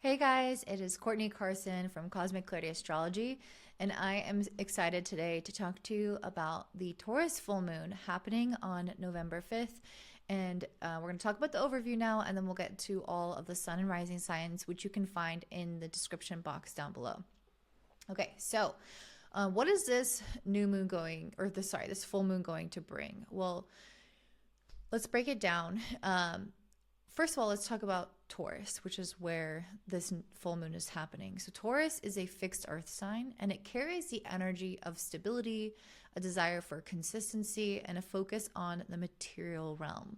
Hey guys, it is Courtney Carson from Cosmic Clarity Astrology, and I am excited today to talk to you about the Taurus Full Moon happening on November 5th. And we're going to talk about the overview now, and then we'll get to all of the sun and rising signs, which you can find in the description box down below. Okay, so what is this new moon going, or this full moon going to bring? Well, let's break it down. First of all, let's talk about Taurus, which is where this full moon is happening. So Taurus is a fixed earth sign, and it carries the energy of stability, a desire for consistency, and a focus on the material realm.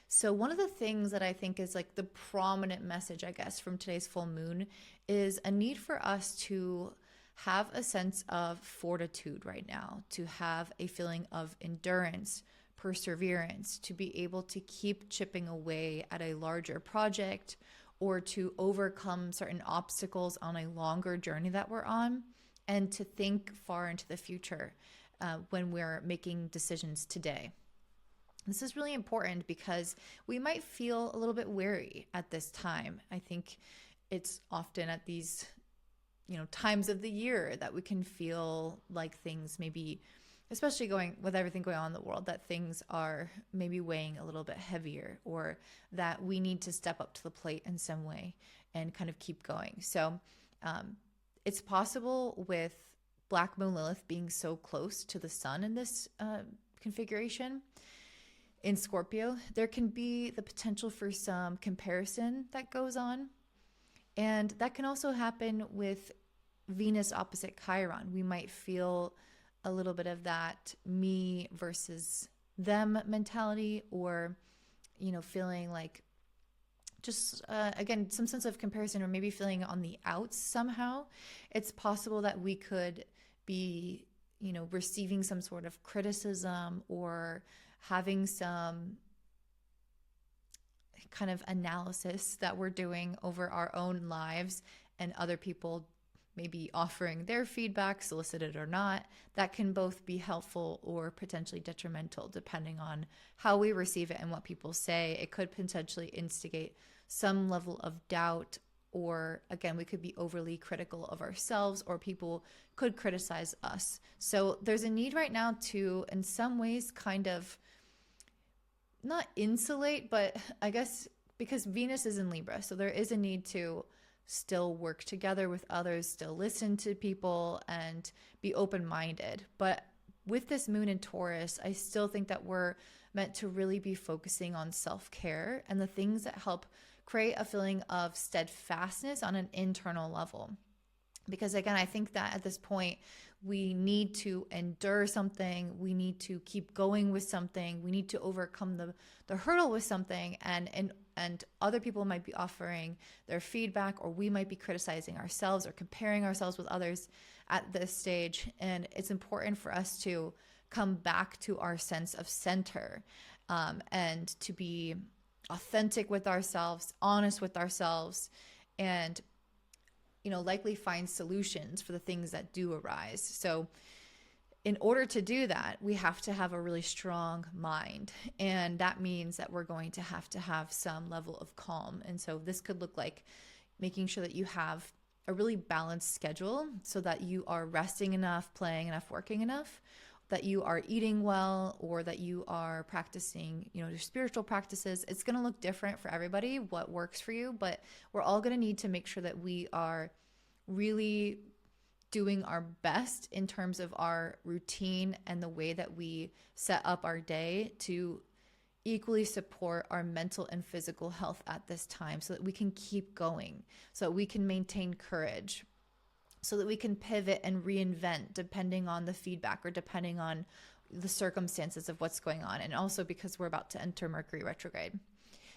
So one of the things that I think is like the prominent message, I guess, from today's full moon is a need for us to have a sense of fortitude right now, to have a feeling of endurance, perseverance, to be able to keep chipping away at a larger project or to overcome certain obstacles on a longer journey that we're on, and to think far into the future when we're making decisions today. This is really important because we might feel a little bit weary at this time. I think it's often at these times of the year that we can feel like things maybe, especially going with everything going on in the world, that things are maybe weighing a little bit heavier, or that we need to step up to the plate in some way and kind of keep going. So it's possible with Black Moon Lilith being so close to the sun in this configuration in Scorpio, there can be the potential for some comparison that goes on. And that can also happen with Venus opposite Chiron. We might feel a little bit of that me versus them mentality, or feeling like just again some sense of comparison, or maybe feeling on the outs somehow. It's possible that we could be receiving some sort of criticism, or having some kind of analysis that we're doing over our own lives, and other people maybe offering their feedback, solicited or not, that can both be helpful or potentially detrimental depending on how we receive it and what people say. It could potentially instigate some level of doubt, or again, we could be overly critical of ourselves, or people could criticize us. So there's a need right now to, in some ways, kind of not insulate, but I guess because Venus is in Libra, so there is a need to still work together with others, still listen to people, and be open-minded. But with this moon in Taurus, I still think that we're meant to really be focusing on self-care and the things that help create a feeling of steadfastness on an internal level. Because again, I think that at this point, we need to endure something. We need to keep going with something. We need to overcome the hurdle with something. And other people might be offering their feedback, or we might be criticizing ourselves or comparing ourselves with others at this stage. And it's important for us to come back to our sense of center, and to be authentic with ourselves, honest with ourselves, and likely find solutions for the things that do arise. So in order to do that, we have to have a really strong mind. And that means that we're going to have some level of calm. And so this could look like making sure that you have a really balanced schedule, so that you are resting enough, playing enough, working enough, that you are eating well, or that you are practicing, your spiritual practices. It's going to look different for everybody, what works for you, but we're all going to need to make sure that we are really doing our best in terms of our routine and the way that we set up our day to equally support our mental and physical health at this time, so that we can keep going, so that we can maintain courage, so that we can pivot and reinvent depending on the feedback, or depending on the circumstances of what's going on. And also because we're about to enter Mercury retrograde.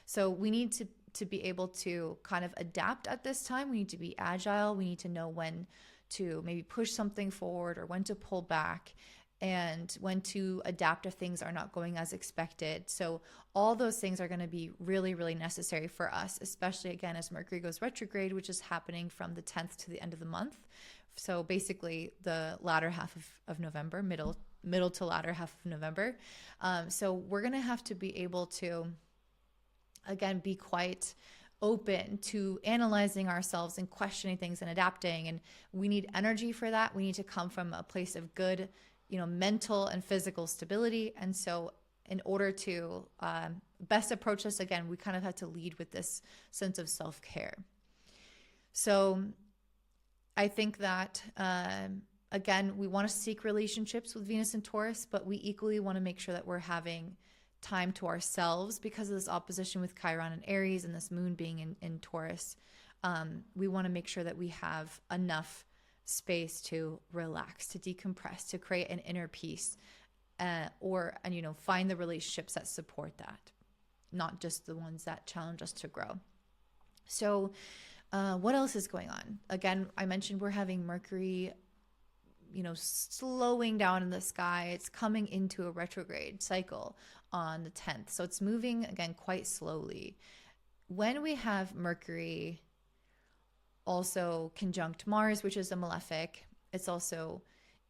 So we need to be able to kind of adapt at this time. We need to be agile. We need to know when to maybe push something forward, or when to pull back, and when to adapt if things are not going as expected. So all those things are going to be really, really necessary for us, especially again as Mercury goes retrograde, which is happening from the 10th to the end of the month. So basically the latter half of November, middle to latter half of November. So we're going to have to be able to, again, be quite open to analyzing ourselves and questioning things and adapting. And we need energy for that. We need to come from a place of good, mental and physical stability. And so in order to best approach this, again, we kind of have to lead with this sense of self-care. So I think that, again, we want to seek relationships with Venus and Taurus, but we equally want to make sure that we're having time to ourselves because of this opposition with Chiron and Aries and this moon being in Taurus. We want to make sure that we have enough space to relax, to decompress, to create an inner peace, and find the relationships that support that, not just the ones that challenge us to grow. So what else is going on? Again, I mentioned we're having Mercury slowing down in the sky. It's coming into a retrograde cycle on the 10th. So it's moving again quite slowly. When we have Mercury also conjunct Mars, which is a malefic, it's also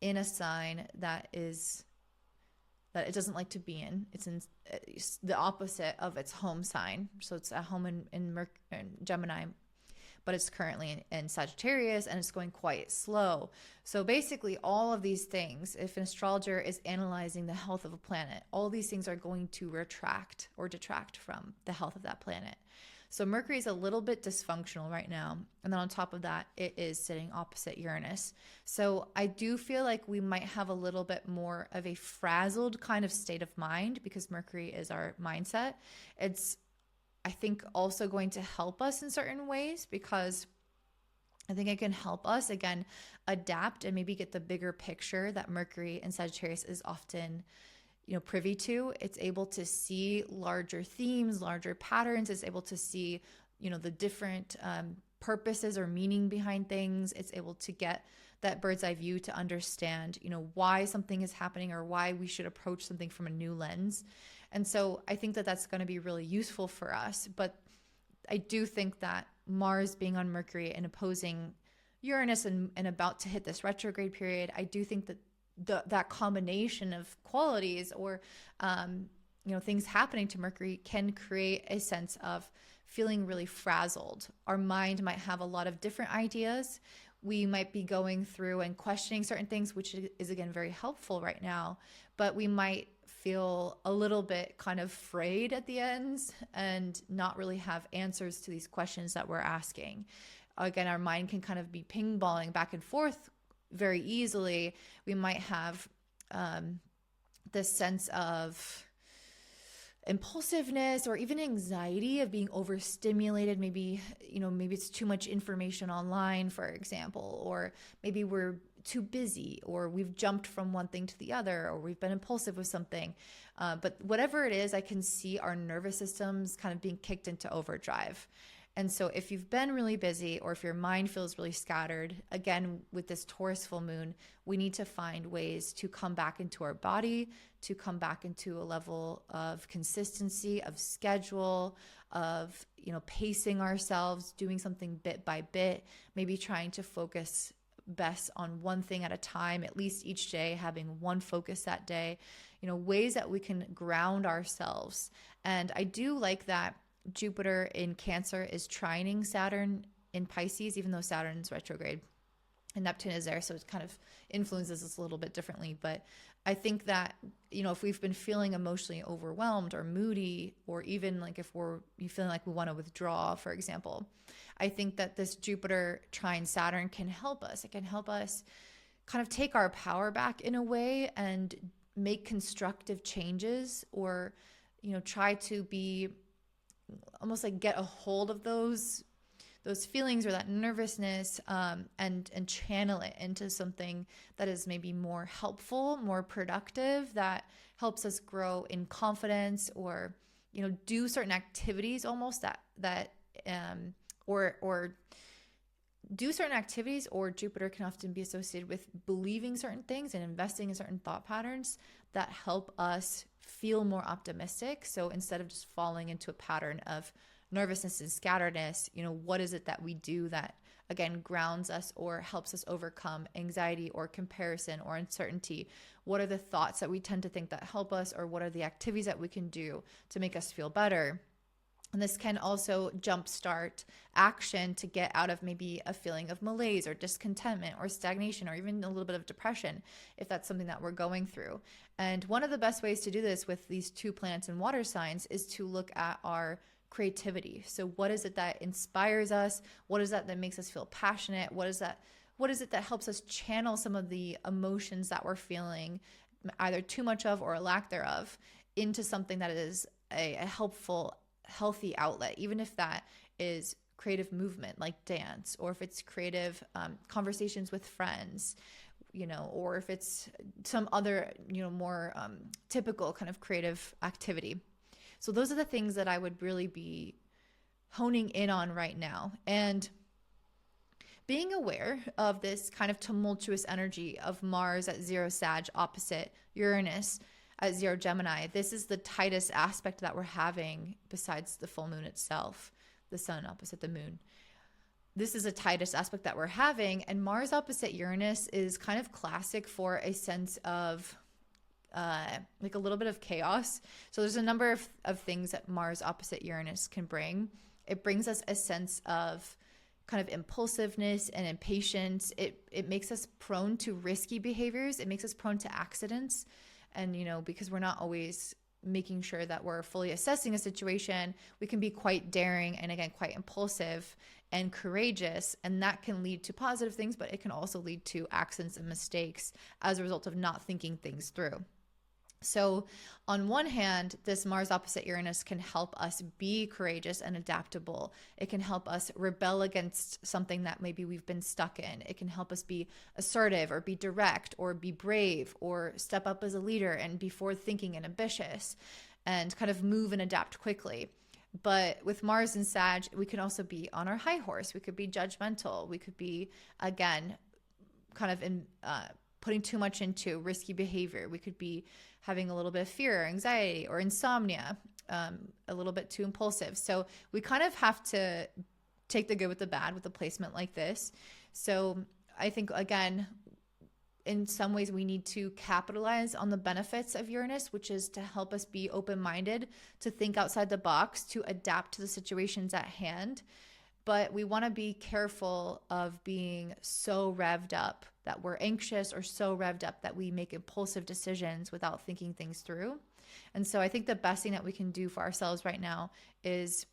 in a sign that it doesn't like to be in. It's in the opposite of its home sign. So it's at home in Gemini, but it's currently in Sagittarius, and it's going quite slow. So basically all of these things, if an astrologer is analyzing the health of a planet, all these things are going to retract or detract from the health of that planet. So Mercury is a little bit dysfunctional right now. And then on top of that, it is sitting opposite Uranus. So I do feel like we might have a little bit more of a frazzled kind of state of mind because Mercury is our mindset. It's, I think, also going to help us in certain ways because I think it can help us, again, adapt and maybe get the bigger picture that Mercury in Sagittarius is often privy to. It's able to see larger themes, larger patterns. It's able to see, the different purposes or meaning behind things. It's able to get that bird's eye view to understand, why something is happening or why we should approach something from a new lens. And so I think that that's going to be really useful for us. But I do think that Mars being on Mercury and opposing Uranus and about to hit this retrograde period, I do think that that combination of qualities or things happening to Mercury can create a sense of feeling really frazzled. Our mind might have a lot of different ideas. We might be going through and questioning certain things, which is again very helpful right now, but we might feel a little bit kind of frayed at the ends and not really have answers to these questions that we're asking. Again, our mind can kind of be ping-balling back and forth very easily. We might have this sense of impulsiveness or even anxiety of being overstimulated. Maybe it's too much information online, for example, or maybe we're too busy, or we've jumped from one thing to the other, or we've been impulsive with something. But whatever it is, I can see our nervous systems kind of being kicked into overdrive. And so if you've been really busy or if your mind feels really scattered, again, with this Taurus full moon, we need to find ways to come back into our body, to come back into a level of consistency, of schedule, of, pacing ourselves, doing something bit by bit, maybe trying to focus best on one thing at a time, at least each day, having one focus that day, ways that we can ground ourselves. And I do like that Jupiter in Cancer is trining Saturn in Pisces, even though Saturn's retrograde and Neptune is there. So it kind of influences us a little bit differently. But I think that, if we've been feeling emotionally overwhelmed or moody, or even like if we're feeling like we want to withdraw, for example, I think that this Jupiter trine Saturn can help us. It can help us kind of take our power back in a way and make constructive changes, or, try to be almost like get a hold of those feelings or that nervousness, and channel it into something that is maybe more helpful, more productive, that helps us grow in confidence, or do certain activities almost or do certain activities. Or Jupiter can often be associated with believing certain things and investing in certain thought patterns that help us feel more optimistic. So instead of just falling into a pattern of nervousness and scatteredness, what is it that we do that, again, grounds us or helps us overcome anxiety or comparison or uncertainty? What are the thoughts that we tend to think that help us, or what are the activities that we can do to make us feel better? And this can also jumpstart action to get out of maybe a feeling of malaise or discontentment or stagnation or even a little bit of depression, if that's something that we're going through. And one of the best ways to do this with these two planets and water signs is to look at our creativity. So what is it that inspires us? What is that makes us feel passionate? What is it that helps us channel some of the emotions that we're feeling, either too much of or a lack thereof, into something that is a helpful, healthy outlet, even if that is creative movement like dance, or if it's creative conversations with friends, or if it's some other, more typical kind of creative activity. So those are the things that I would really be honing in on right now. And being aware of this kind of tumultuous energy of Mars at 0 Sag opposite Uranus at 0 Gemini. This is the tightest aspect that we're having besides the full moon itself, the sun opposite the moon. This is the tightest aspect that we're having, and Mars opposite Uranus is kind of classic for a sense of like a little bit of chaos. So there's a number of things that Mars opposite Uranus can bring. It brings us a sense of kind of impulsiveness and impatience. It makes us prone to risky behaviors. It makes us prone to accidents. And, because we're not always making sure that we're fully assessing a situation, we can be quite daring and, again, quite impulsive and courageous. And that can lead to positive things, but it can also lead to accidents and mistakes as a result of not thinking things through. So on one hand, this Mars opposite Uranus can help us be courageous and adaptable. It can help us rebel against something that maybe we've been stuck in. It can help us be assertive or be direct or be brave or step up as a leader and be forward thinking and ambitious and kind of move and adapt quickly. But with Mars and Sag, we can also be on our high horse. We could be judgmental. We could be, again, kind of putting too much into risky behavior. We could be having a little bit of fear or anxiety or insomnia, a little bit too impulsive. So we kind of have to take the good with the bad with a placement like this. So I think, again, in some ways we need to capitalize on the benefits of Uranus, which is to help us be open-minded, to think outside the box, to adapt to the situations at hand. But we want to be careful of being so revved up that we're anxious or so revved up that we make impulsive decisions without thinking things through. And so I think the best thing that we can do for ourselves right now is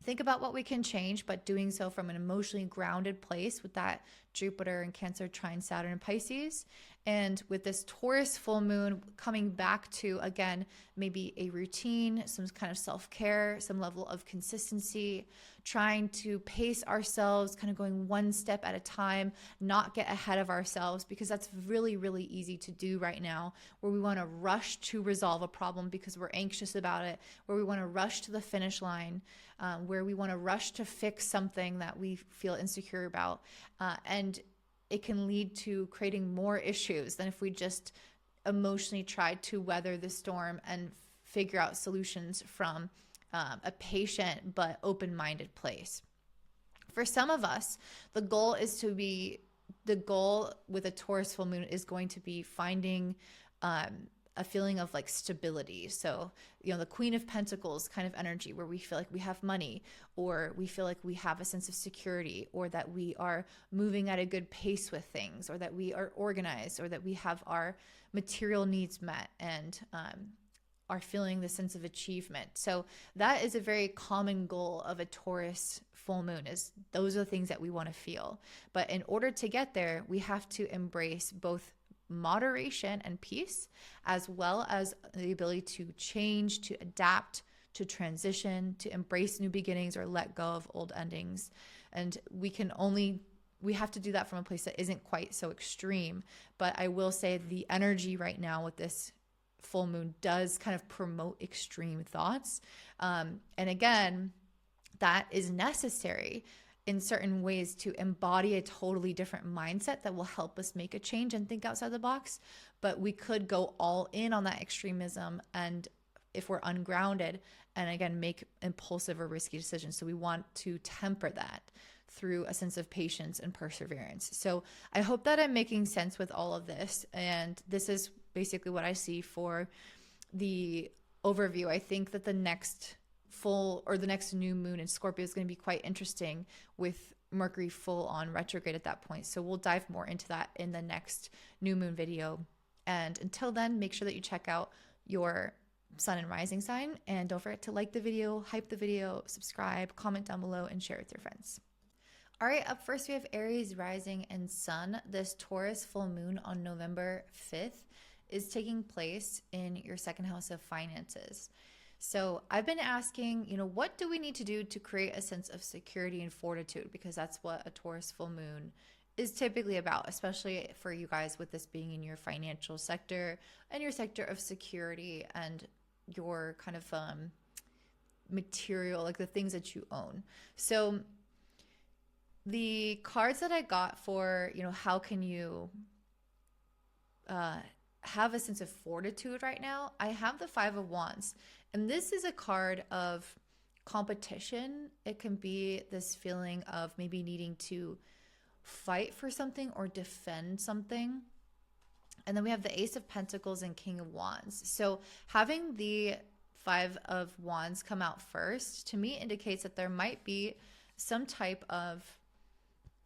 think about what we can change, but doing so from an emotionally grounded place with that Jupiter and Cancer trine Saturn and Pisces. And with this Taurus full moon coming back to, again, maybe a routine, some kind of self-care, some level of consistency, trying to pace ourselves, kind of going one step at a time, not get ahead of ourselves, because that's really, really easy to do right now, where we want to rush to resolve a problem because we're anxious about it, where we want to rush to the finish line, where we want to rush to fix something that we feel insecure about. And it can lead to creating more issues than if we just emotionally tried to weather the storm and figure out solutions from a patient but open-minded place. For some of us, the goal with a Taurus full moon is going to be finding a feeling of like stability. So, the Queen of Pentacles kind of energy, where we feel like we have money, or we feel like we have a sense of security, or that we are moving at a good pace with things, or that we are organized, or that we have our material needs met and are feeling the sense of achievement. So that is a very common goal of a Taurus full moon, is those are the things that we want to feel. But in order to get there, we have to embrace both moderation and peace, as well as the ability to change, to adapt, to transition, to embrace new beginnings or let go of old endings. And we have to do that from a place that isn't quite so extreme. But I will say the energy right now with this full moon does kind of promote extreme thoughts. And again, that is necessary in certain ways to embody a totally different mindset that will help us make a change and think outside the box. But we could go all in on that extremism, and if we're ungrounded, and again, make impulsive or risky decisions. So we want to temper that through a sense of patience and perseverance. So I hope that I'm making sense with all of this. And this is basically what I see for the overview. I think that the next full or the next new moon in Scorpio is going to be quite interesting with Mercury full on retrograde at that point. So we'll dive more into that in the next new moon video. And until then, make sure that you check out your sun and rising sign, and don't forget to like the video, hype the video, subscribe, comment down below, and share with your friends. All right, up first we have Aries rising and sun. This Taurus full moon on November 5th is taking place in your second house of finances. So I've been asking, what do we need to do to create a sense of security and fortitude? Because that's what a Taurus full moon is typically about, especially for you guys with this being in your financial sector and your sector of security and your kind of material, like the things that you own. So the cards that I got for, how can you have a sense of fortitude right now, I have the Five of Wands. And this is a card of competition. It can be this feeling of maybe needing to fight for something or defend something. And then we have the Ace of Pentacles and King of Wands. So having the Five of Wands come out first, to me, indicates that there might be some type of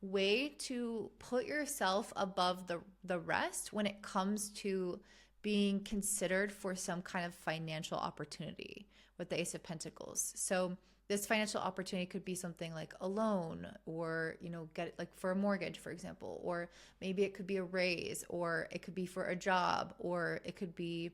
way to put yourself above the rest when it comes to being considered for some kind of financial opportunity with the Ace of Pentacles. So this financial opportunity could be something like a loan, or, get like for a mortgage, for example, or maybe it could be a raise, or it could be for a job, or it could be,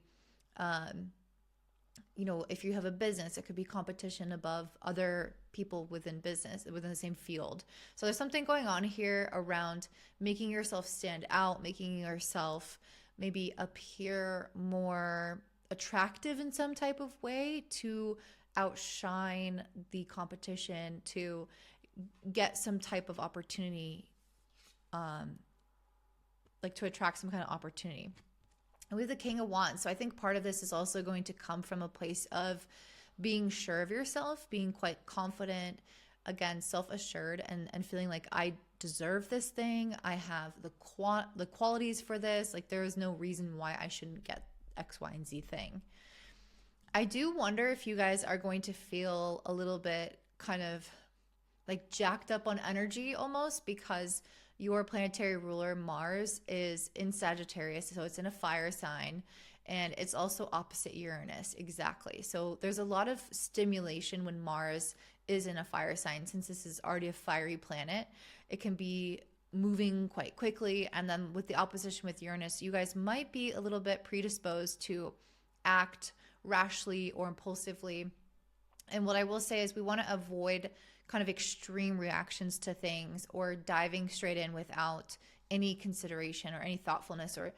if you have a business, it could be competition above other people within business, within the same field. So there's something going on here around making yourself stand out, making yourself maybe appear more attractive in some type of way to outshine the competition, to get some type of opportunity, like to attract some kind of opportunity. And we have the King of Wands. So I think part of this is also going to come from a place of being sure of yourself, being quite confident, again, self-assured, and feeling like I deserve this thing. I have the qualities for this. Like there is no reason why I shouldn't get X, Y, and Z thing. I do wonder if you guys are going to feel a little bit kind of like jacked up on energy almost, because your planetary ruler Mars is in Sagittarius, so it's in a fire sign, and it's also opposite Uranus. Exactly. So there's a lot of stimulation when Mars is in a fire sign. Since this is already a fiery planet, it can be moving quite quickly. And then with the opposition with Uranus, you guys might be a little bit predisposed to act rashly or impulsively. And what I will say is we want to avoid kind of extreme reactions to things, or diving straight in without any consideration or any thoughtfulness, or,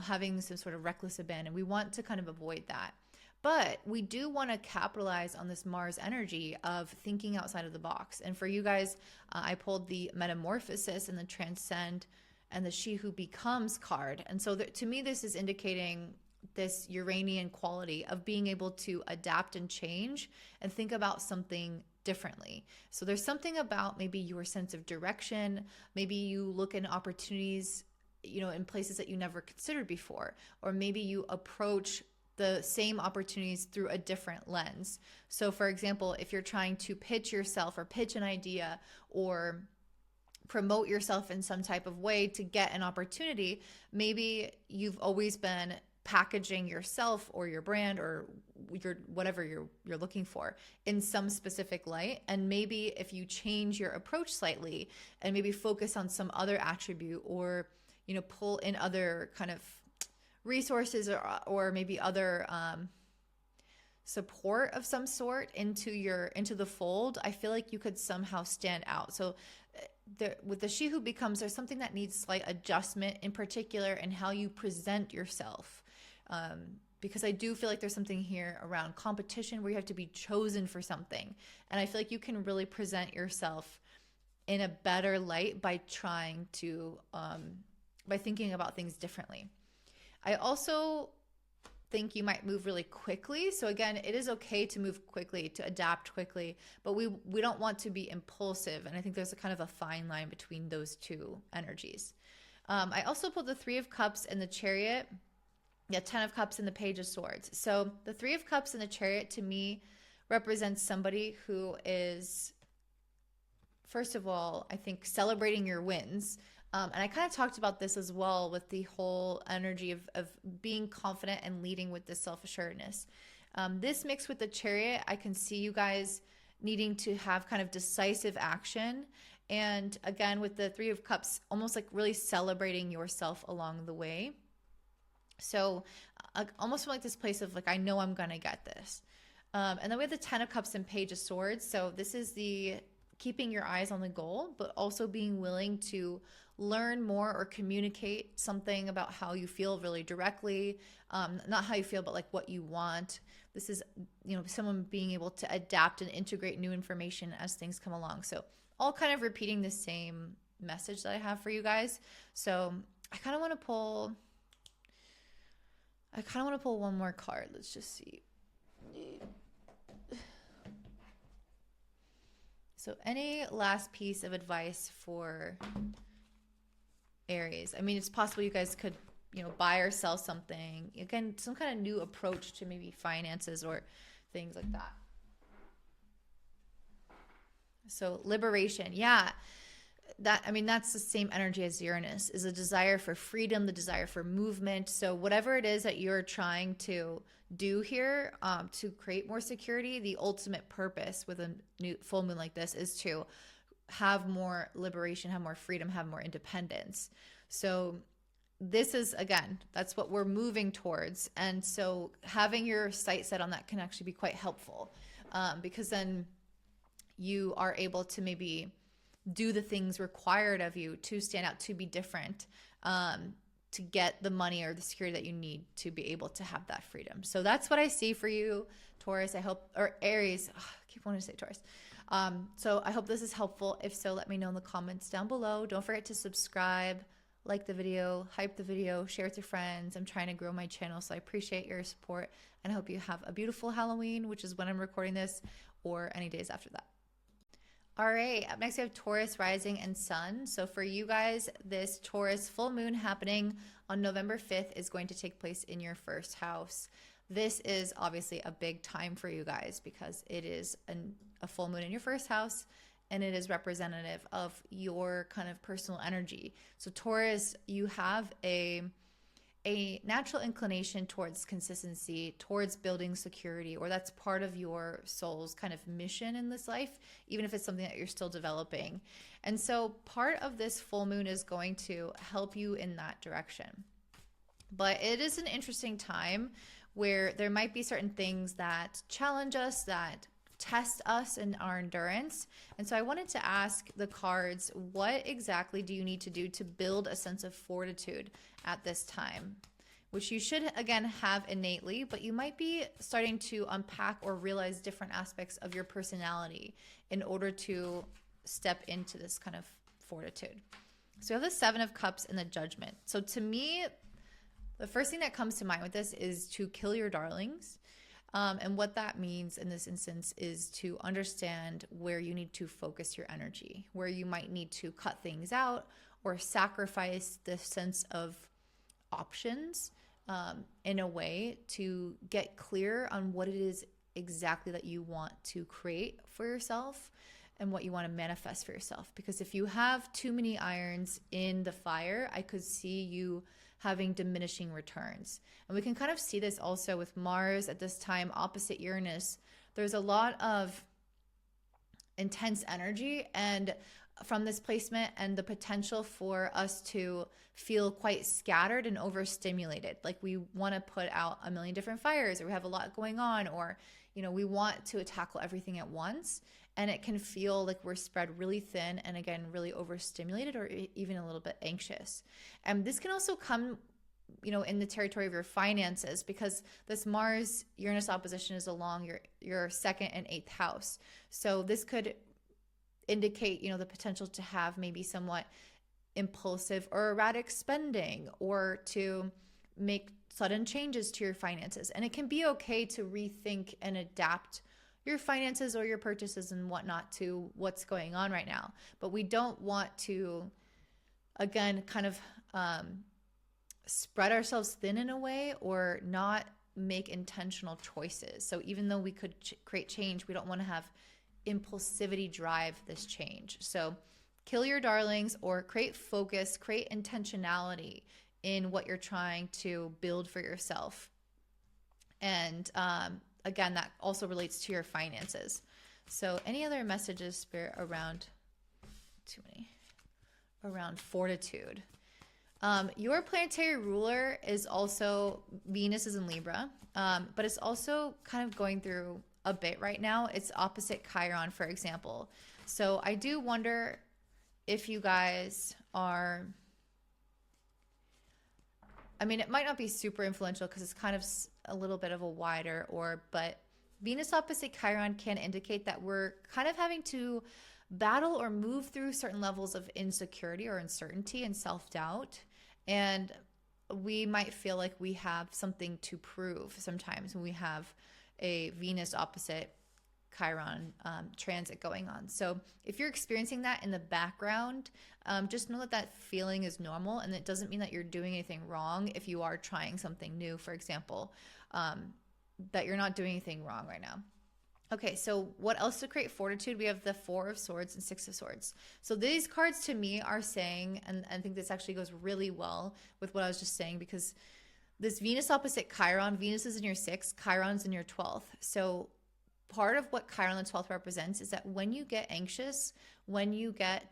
having some sort of reckless abandon. We want to kind of avoid that. But we do want to capitalize on this Mars energy of thinking outside of the box. And for you guys, I pulled the Metamorphosis and the Transcend and the She Who Becomes card. And so to me, this is indicating this Uranian quality of being able to adapt and change and think about something differently. So there's something about maybe your sense of direction. Maybe you look in opportunities, in places that you never considered before, or maybe you approach the same opportunities through a different lens. So for example, if you're trying to pitch yourself or pitch an idea or promote yourself in some type of way to get an opportunity, maybe you've always been packaging yourself or your brand or your whatever you're looking for in some specific light. And maybe if you change your approach slightly and maybe focus on some other attribute, or pull in other kind of resources or maybe other support of some sort into the fold, I feel like you could somehow stand out. So with the She Who Becomes, there's something that needs slight adjustment, in particular in how you present yourself. Because I do feel like there's something here around competition where you have to be chosen for something. And I feel like you can really present yourself in a better light by trying to, by thinking about things differently. I also think you might move really quickly. So again, it is okay to move quickly, to adapt quickly, but we don't want to be impulsive. And I think there's a kind of a fine line between those two energies. I also pulled the Three of Cups and the Chariot. Yeah, 10 of Cups and the Page of Swords. So the Three of Cups and the Chariot to me represents somebody who is, first of all, I think celebrating your wins. And I kind of talked about this as well with the whole energy of being confident and leading with this self-assuredness. This mixed with the Chariot, I can see you guys needing to have kind of decisive action. And again, with the Three of Cups, almost like really celebrating yourself along the way. So almost from like this place of like, I know I'm going to get this. And then we have the Ten of Cups and Page of Swords. So this is the keeping your eyes on the goal, but also being willing to learn more or communicate something about how you feel really directly. Not how you feel, but like what you want. This is, you know, someone being able to adapt and integrate new information as things come along. So all kind of repeating the same message that I have for you guys. So I kind of want to pull one more card. Let's just see. So any last piece of advice for Aries? I mean, it's possible you guys could, you know, buy or sell something. Again, some kind of new approach to maybe finances or things like that. So liberation. Yeah. That's the same energy as Uranus, is a desire for freedom, the desire for movement. So whatever it is that you're trying to do here to create more security, the ultimate purpose with a new full moon like this is to have more liberation, have more freedom, have more independence. So this is, again, that's what we're moving towards. And so having your sight set on that can actually be quite helpful because then you are able to maybe do the things required of you to stand out, to be different, to get the money or the security that you need to be able to have that freedom. So that's what I see for you, Taurus. I hope, or Aries. I keep wanting to say Taurus. So I hope this is helpful. If so, let me know in the comments down below. Don't forget to subscribe, like the video, hype the video, share with your friends. I'm trying to grow my channel, so I appreciate your support, and I hope you have a beautiful Halloween, which is when I'm recording this, or any days after that. All right, up next we have Taurus rising and sun. So for you guys, this Taurus full moon happening on November 5th is going to take place in your first house. This is obviously a big time for you guys because it is a full moon in your first house, and it is representative of your kind of personal energy. So Taurus, you have a natural inclination towards consistency, towards building security, or that's part of your soul's kind of mission in this life, even if it's something that you're still developing. And so part of this full moon is going to help you in that direction. But it is an interesting time where there might be certain things that challenge us, that test us in our endurance. And so I wanted to ask the cards, what exactly do you need to do to build a sense of fortitude at this time? Which you should, again, have innately, but you might be starting to unpack or realize different aspects of your personality in order to step into this kind of fortitude. So we have the Seven of Cups and the Judgment. So to me, the first thing that comes to mind with this is to kill your darlings. And what that means in this instance is to understand where you need to focus your energy, where you might need to cut things out or sacrifice the sense of options in a way to get clear on what it is exactly that you want to create for yourself and what you want to manifest for yourself. Because if you have too many irons in the fire, I could see you having diminishing returns. And we can kind of see this also with Mars at this time opposite Uranus. There's a lot of intense energy and from this placement, and the potential for us to feel quite scattered and overstimulated. Like we want to put out a million different fires, or we have a lot going on, or, you know, we want to tackle everything at once. And it can feel like we're spread really thin and, again, really overstimulated or even a little bit anxious. And this can also come, you know, in the territory of your finances, because this Mars-Uranus opposition is along your second and eighth house. So this could indicate, you know, the potential to have maybe somewhat impulsive or erratic spending, or to make sudden changes to your finances. And it can be okay to rethink and adapt your finances or your purchases and whatnot to what's going on right now. But we don't want to, again, kind of spread ourselves thin in a way, or not make intentional choices. So even though we could create change, we don't want to have impulsivity drive this change. So kill your darlings, or create focus, create intentionality in what you're trying to build for yourself. And again, that also relates to your finances. So any other messages, Spirit, around fortitude? Your planetary ruler is also, Venus is in Libra, but it's also kind of going through a bit right now. It's opposite Chiron, for example. So I do wonder if you guys are, I mean, it might not be super influential because it's kind of a little bit of a wider orb, but Venus opposite Chiron can indicate that we're kind of having to battle or move through certain levels of insecurity or uncertainty and self-doubt. And we might feel like we have something to prove sometimes when we have a Venus opposite Chiron transit going on. So if you're experiencing that in the background, just know that that feeling is normal, and it doesn't mean that you're doing anything wrong if you are trying something new, for example, that you're not doing anything wrong right now. Okay, so what else to create fortitude? We have the Four of Swords and Six of Swords. So these cards to me are saying, and I think this actually goes really well with what I was just saying, because this Venus opposite Chiron, Venus is in your 6th, Chiron's in your 12th. So part of what Chiron the 12th represents is that when you get anxious, when you get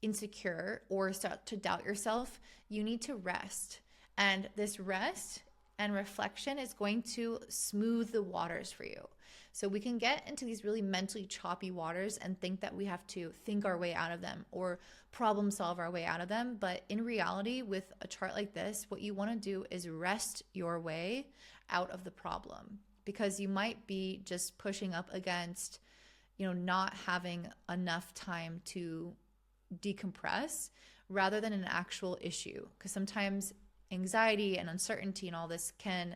insecure or start to doubt yourself, you need to rest. And this rest and reflection is going to smooth the waters for you. So we can get into these really mentally choppy waters and think that we have to think our way out of them or problem solve our way out of them. But in reality, with a chart like this, what you want to do is rest your way out of the problem, because you might be just pushing up against, not having enough time to decompress rather than an actual issue. Because sometimes anxiety and uncertainty and all this can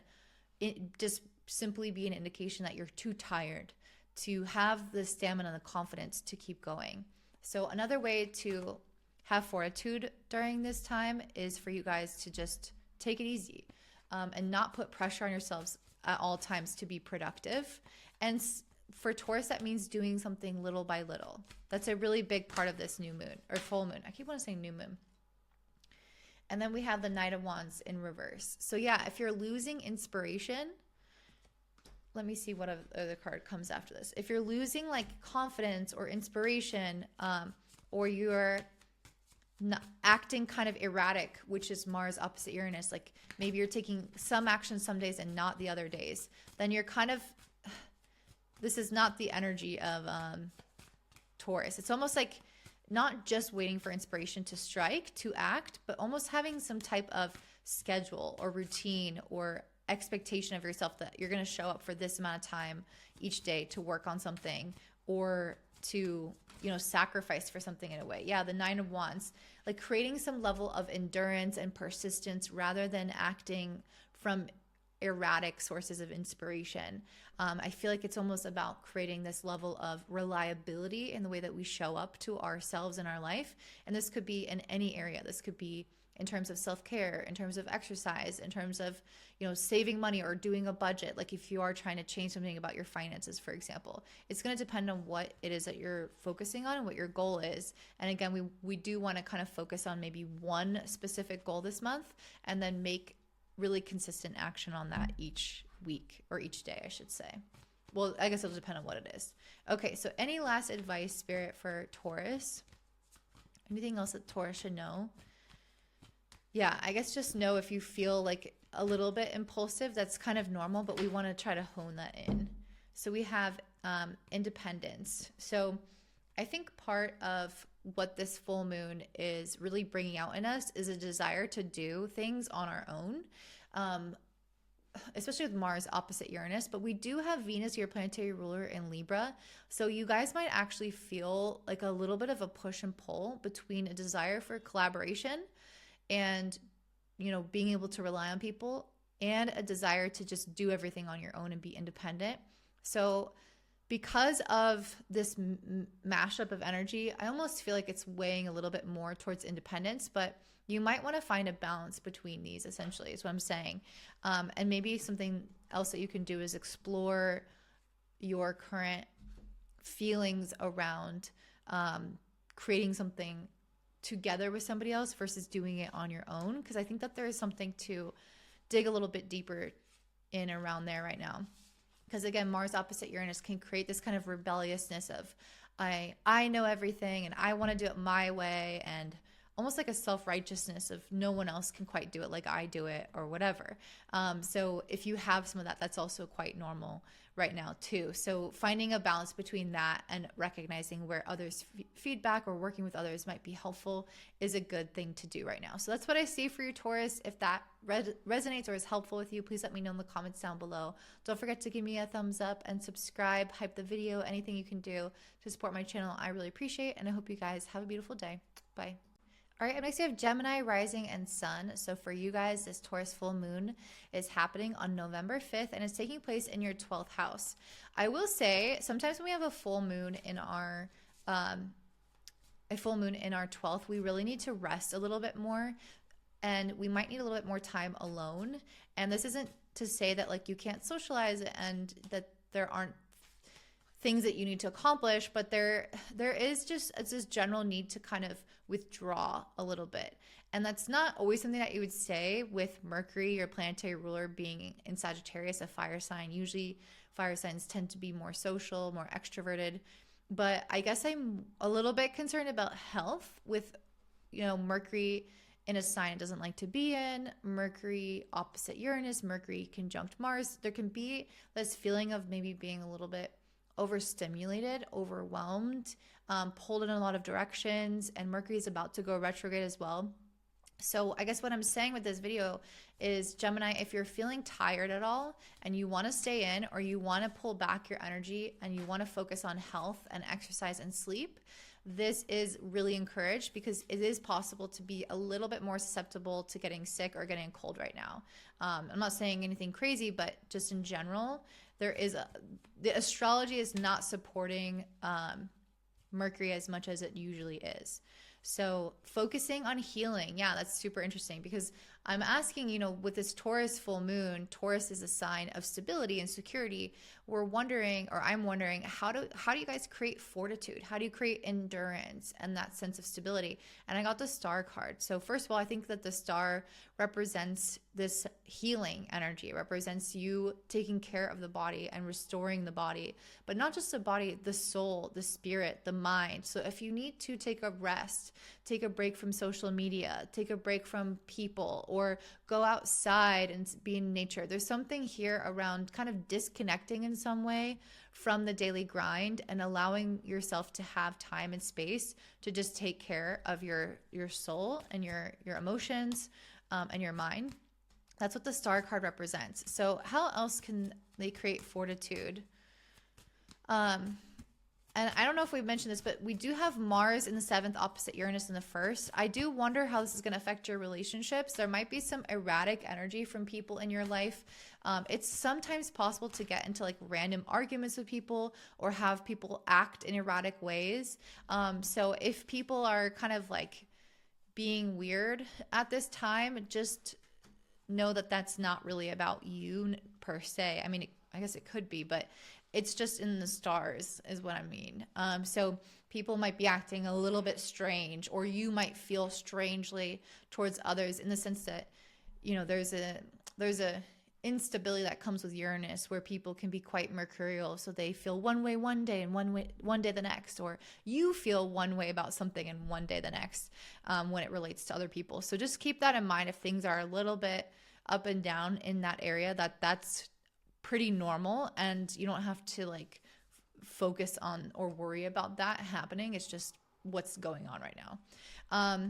just simply be an indication that you're too tired to have the stamina and the confidence to keep going. So another way to have fortitude during this time is for you guys to just take it easy and not put pressure on yourselves at all times to be productive. And for Taurus, that means doing something little by little. That's a really big part of this new moon or full moon. I keep wanting to say new moon. And then we have the Knight of Wands in reverse. So yeah, if you're losing inspiration, let me see what other card comes after this. If you're losing like confidence or inspiration, or you're not acting kind of erratic, which is Mars opposite Uranus, like maybe you're taking some action some days and not the other days, then you're kind of, this is not the energy of Taurus. It's almost like not just waiting for inspiration to strike, to act, but almost having some type of schedule or routine or expectation of yourself that you're going to show up for this amount of time each day to work on something, or to, sacrifice for something in a way. Yeah, the Nine of Wands, like creating some level of endurance and persistence rather than acting from erratic sources of inspiration. I feel like it's almost about creating this level of reliability in the way that we show up to ourselves in our life. And this could be in any area. This could be in terms of self-care, in terms of exercise, in terms of, saving money or doing a budget. Like if you are trying to change something about your finances, for example, it's going to depend on what it is that you're focusing on and what your goal is. And again, we do want to kind of focus on maybe one specific goal this month and then make really consistent action on that each week, or each day, I should say. Well, I guess it'll depend on what it is. Okay, so any last advice, Spirit, for Taurus? Anything else that Taurus should know? Yeah, I guess just know if you feel like a little bit impulsive, that's kind of normal, but we want to try to hone that in. So we have independence. So I think part of what this full moon is really bringing out in us is a desire to do things on our own, especially with Mars opposite Uranus. But we do have Venus, your planetary ruler, in Libra. So you guys might actually feel like a little bit of a push and pull between a desire for collaboration and, being able to rely on people, and a desire to just do everything on your own and be independent. So because of this mashup of energy, I almost feel like it's weighing a little bit more towards independence, but you might want to find a balance between these, essentially, is what I'm saying. And maybe something else that you can do is explore your current feelings around creating something together with somebody else versus doing it on your own. Because I think that there is something to dig a little bit deeper in around there right now. Because again, Mars opposite Uranus can create this kind of rebelliousness of I know everything and I want to do it my way, and almost like a self-righteousness of no one else can quite do it like I do it or whatever. So if you have some of that, that's also quite normal right now too. So finding a balance between that and recognizing where others' feedback or working with others might be helpful is a good thing to do right now. So that's what I see for you, Taurus. If that resonates or is helpful with you, please let me know in the comments down below. Don't forget to give me a thumbs up and subscribe, hype the video, anything you can do to support my channel. I really appreciate, and I hope you guys have a beautiful day. Bye. All right, next we have Gemini rising and sun. So for you guys, this Taurus full moon is happening on November 5th and it's taking place in your 12th house. I will say sometimes when we have a full moon in our 12th, we really need to rest a little bit more, and we might need a little bit more time alone. And this isn't to say that like you can't socialize and that there aren't things that you need to accomplish, but there is just this general need to kind of withdraw a little bit. And that's not always something that you would say with Mercury, your planetary ruler, being in Sagittarius, a fire sign. Usually fire signs tend to be more social, more extroverted. But I guess I'm a little bit concerned about health with, Mercury in a sign it doesn't like to be in, Mercury opposite Uranus, Mercury conjunct Mars. There can be this feeling of maybe being a little bit overstimulated, overwhelmed, pulled in a lot of directions, and Mercury is about to go retrograde as well. So I guess what I'm saying with this video is, Gemini, if you're feeling tired at all and you want to stay in, or you want to pull back your energy and you want to focus on health and exercise and sleep, this is really encouraged, because it is possible to be a little bit more susceptible to getting sick or getting a cold right now. I'm not saying anything crazy, but just in general, the astrology is not supporting Mercury as much as it usually is. So focusing on healing, yeah, that's super interesting, because I'm asking, with this Taurus full moon, Taurus is a sign of stability and security. I'm wondering, how do you guys create fortitude? How do you create endurance and that sense of stability? And I got the star card. So first of all, I think that the star represents this healing energy. It represents you taking care of the body and restoring the body, but not just the body, the soul, the spirit, the mind. So if you need to take a rest, take a break from social media, take a break from people, or go outside and be in nature, there's something here around kind of disconnecting in some way from the daily grind and allowing yourself to have time and space to just take care of your soul and your emotions and your mind. That's what the star card represents. So how else can they create fortitude? And I don't know if we've mentioned this, but we do have Mars in the 7th opposite Uranus in the 1st. I do wonder how this is going to affect your relationships. There might be some erratic energy from people in your life. It's sometimes possible to get into like random arguments with people or have people act in erratic ways. So if people are kind of like being weird at this time, just know that that's not really about you per se. I mean, I guess it could be, but it's just in the stars is what I mean. So people might be acting a little bit strange, or you might feel strangely towards others, in the sense that, there's a instability that comes with Uranus where people can be quite mercurial. So they feel one way one day and one day the next, or you feel one way about something and one day the next when it relates to other people. So just keep that in mind. If things are a little bit up and down in that area, that's pretty normal, and you don't have to like focus on or worry about that happening. It's just what's going on right now.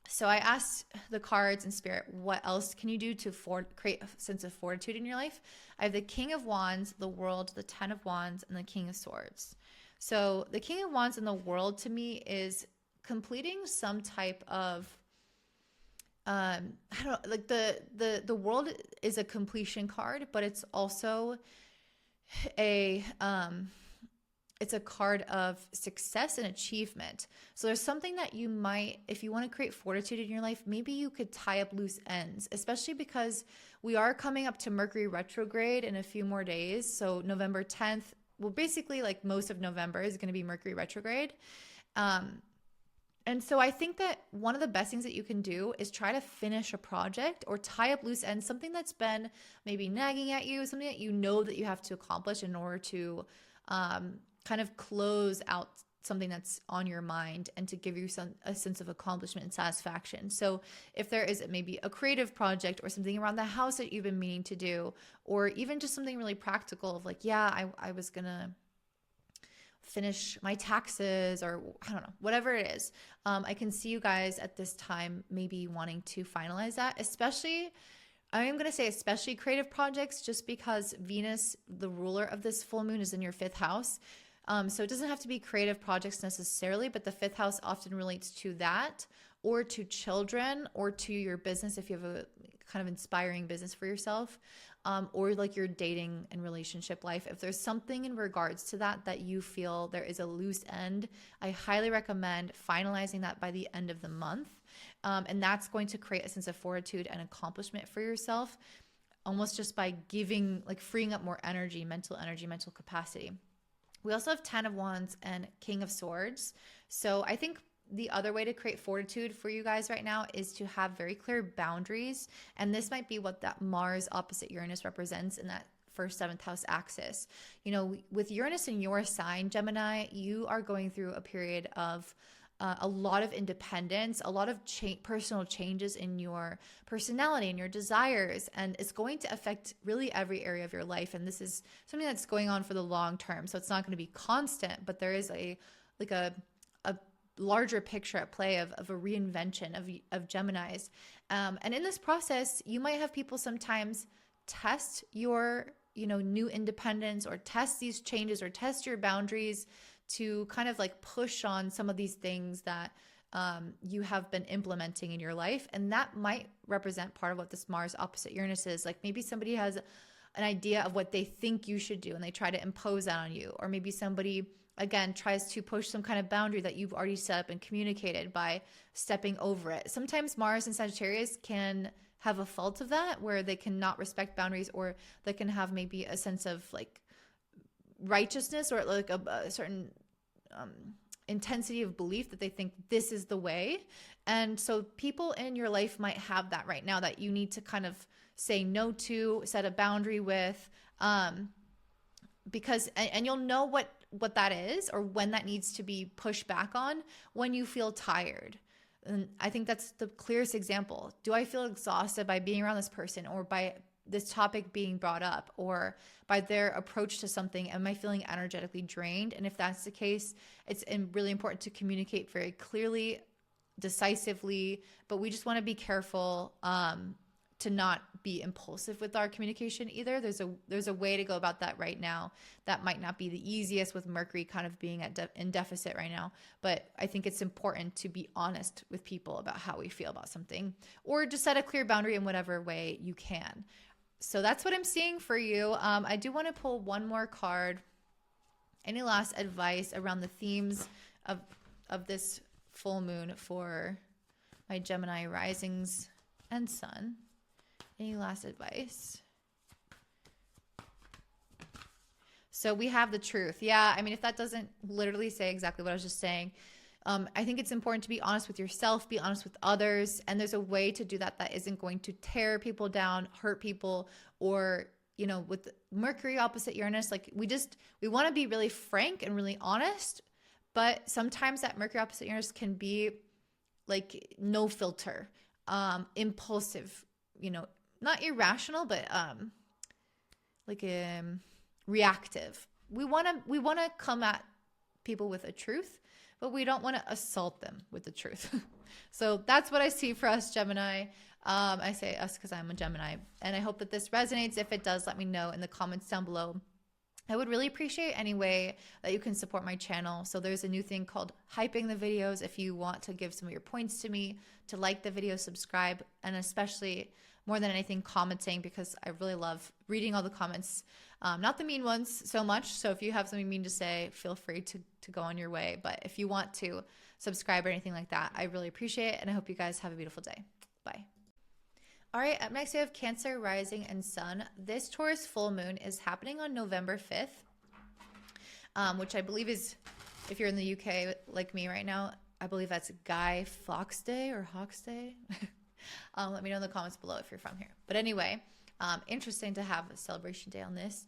So I asked the cards and spirit, what else can you do to create a sense of fortitude in your life? I have the King of Wands, the World, the 10 of Wands, and the King of Swords. So the King of Wands and the World to me is completing some type of I don't know, like the World is a completion card, but it's also a it's a card of success and achievement. So there's something that you might, if you want to create fortitude in your life, maybe you could tie up loose ends, especially because we are coming up to Mercury retrograde in a few more days. So November 10th, well, basically like most of November is going to be Mercury retrograde. And so I think that one of the best things that you can do is try to finish a project or tie up loose ends, something that's been maybe nagging at you, something that you know that you have to accomplish in order to kind of close out something that's on your mind and to give you a sense of accomplishment and satisfaction. So if there is maybe a creative project or something around the house that you've been meaning to do, or even just something really practical of like, yeah, I was going to finish my taxes, or I don't know, whatever it is. I can see you guys at this time maybe wanting to finalize that, especially, I am going to say especially creative projects, just because Venus, the ruler of this full moon, is in your 5th house. So it doesn't have to be creative projects necessarily, but the 5th house often relates to that, or to children, or to your business if you have a kind of inspiring business for yourself, or like your dating and relationship life. If there's something in regards to that that you feel there is a loose end, I highly recommend finalizing that by the end of the month. And that's going to create a sense of fortitude and accomplishment for yourself, almost just by giving, like freeing up more energy, mental capacity. We also have 10 of Wands and King of Swords. So I think the other way to create fortitude for you guys right now is to have very clear boundaries. And this might be what that Mars opposite Uranus represents in that first 7th house axis. You know, with Uranus in your sign, Gemini, you are going through a period of a lot of independence, a lot of personal changes in your personality and your desires, and it's going to affect really every area of your life. And this is something that's going on for the long term, so it's not going to be constant, but there is a larger picture at play of a reinvention of Geminis. And in this process, you might have people sometimes test your, new independence, or test these changes, or test your boundaries to kind of like push on some of these things that you have been implementing in your life. And that might represent part of what this Mars opposite Uranus is. Like maybe somebody has an idea of what they think you should do and they try to impose that on you. Or maybe somebody, again, tries to push some kind of boundary that you've already set up and communicated by stepping over it. Sometimes Mars and Sagittarius can have a fault of that, where they cannot respect boundaries, or they can have maybe a sense of like righteousness, or like a certain intensity of belief that they think this is the way. And so people in your life might have that right now that you need to kind of say no to, set a boundary with, because, and you'll know what that is, or when that needs to be pushed back on, when you feel tired. And I think that's the clearest example. Do I feel exhausted by being around this person, or by this topic being brought up, or by their approach to something? Am I feeling energetically drained? And if that's the case, it's really important to communicate very clearly, decisively, but we just want to be careful to not be impulsive with our communication either. There's a way to go about that right now that might not be the easiest, with Mercury kind of being in deficit right now, but I think it's important to be honest with people about how we feel about something, or just set a clear boundary in whatever way you can. So that's what I'm seeing for you. I do want to pull one more card. Any last advice around the themes of this full moon for my Gemini risings and sun? Any last advice? So we have the truth. Yeah, I mean, if that doesn't literally say exactly what I was just saying, I think it's important to be honest with yourself, be honest with others. And there's a way to do that that isn't going to tear people down, hurt people, or, with Mercury opposite Uranus, like we want to be really frank and really honest, but sometimes that Mercury opposite Uranus can be like no filter, impulsive, not irrational, but reactive. We want to come at people with a truth, but we don't want to assault them with the truth. So that's what I see for us, Gemini. I say us because I'm a Gemini, and I hope that this resonates. If it does, let me know in the comments down below. I would really appreciate any way that you can support my channel. So there's a new thing called hyping the videos. If you want to give some of your points to me, to like the video, subscribe, and especially more than anything commenting, because I really love reading all the comments. Not the mean ones so much. So if you have something mean to say, feel free to go on your way. But if you want to subscribe or anything like that, I really appreciate it. And I hope you guys have a beautiful day. Bye. All right, up next we have Cancer, Rising, and Sun. This Taurus full moon is happening on November 5th, which I believe is, if you're in the UK like me right now, I believe that's Guy Fawkes Day or Hawks Day. Let me know in the comments below if you're from here. But anyway, interesting to have a celebration day on this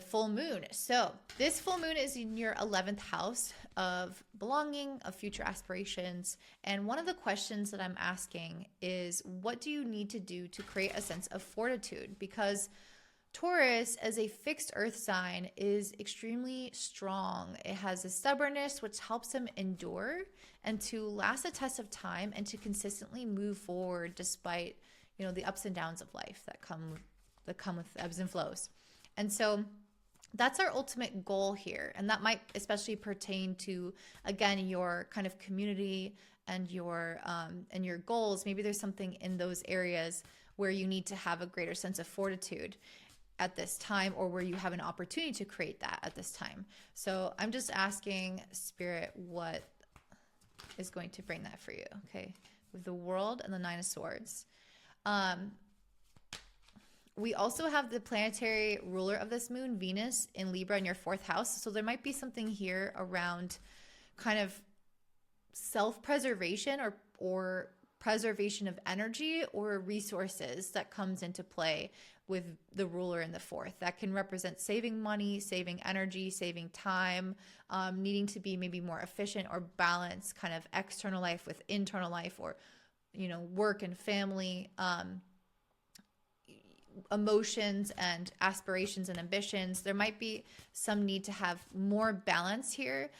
full moon. So this full moon is in your 11th house of belonging, of future aspirations. And one of the questions that I'm asking is, what do you need to do to create a sense of fortitude? Because Taurus, as a fixed earth sign, is extremely strong. It has a stubbornness which helps him endure and to last the test of time and to consistently move forward despite, you know, the ups and downs of life that come with ebbs and flows. And so that's our ultimate goal here. And that might especially pertain to, again, your kind of community and your goals. Maybe there's something in those areas where you need to have a greater sense of fortitude at this time, or where you have an opportunity to create that at this time. So I'm just asking Spirit what is going to bring that for you. Okay, with the World and the Nine of Swords. We also have the planetary ruler of this moon, Venus, in Libra in your 4th house. So there might be something here around kind of self-preservation or preservation of energy or resources that comes into play with the ruler in the 4th. That can represent saving money, saving energy, saving time, needing to be maybe more efficient or balance kind of external life with internal life, or, you know, work and family, emotions and aspirations and ambitions. There might be some need to have more balance here,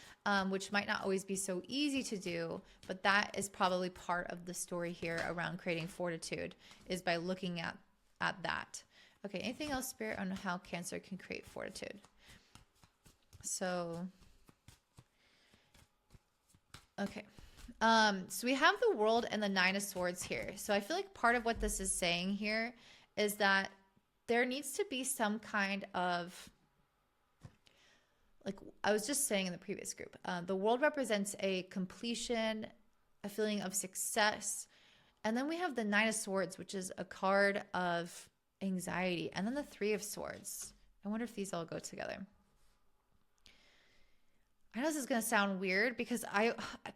which might not always be so easy to do, but that is probably part of the story here around creating fortitude, is by looking at that. Okay, anything else, Spirit, on how Cancer can create fortitude? So, okay. So we have the World and the Nine of Swords here. So I feel like part of what this is saying here is that there needs to be some kind of, like I was just saying in the previous group, the World represents a completion, a feeling of success. And then we have the Nine of Swords, which is a card of anxiety. And then the Three of Swords. I wonder if these all go together. I know this is going to sound weird because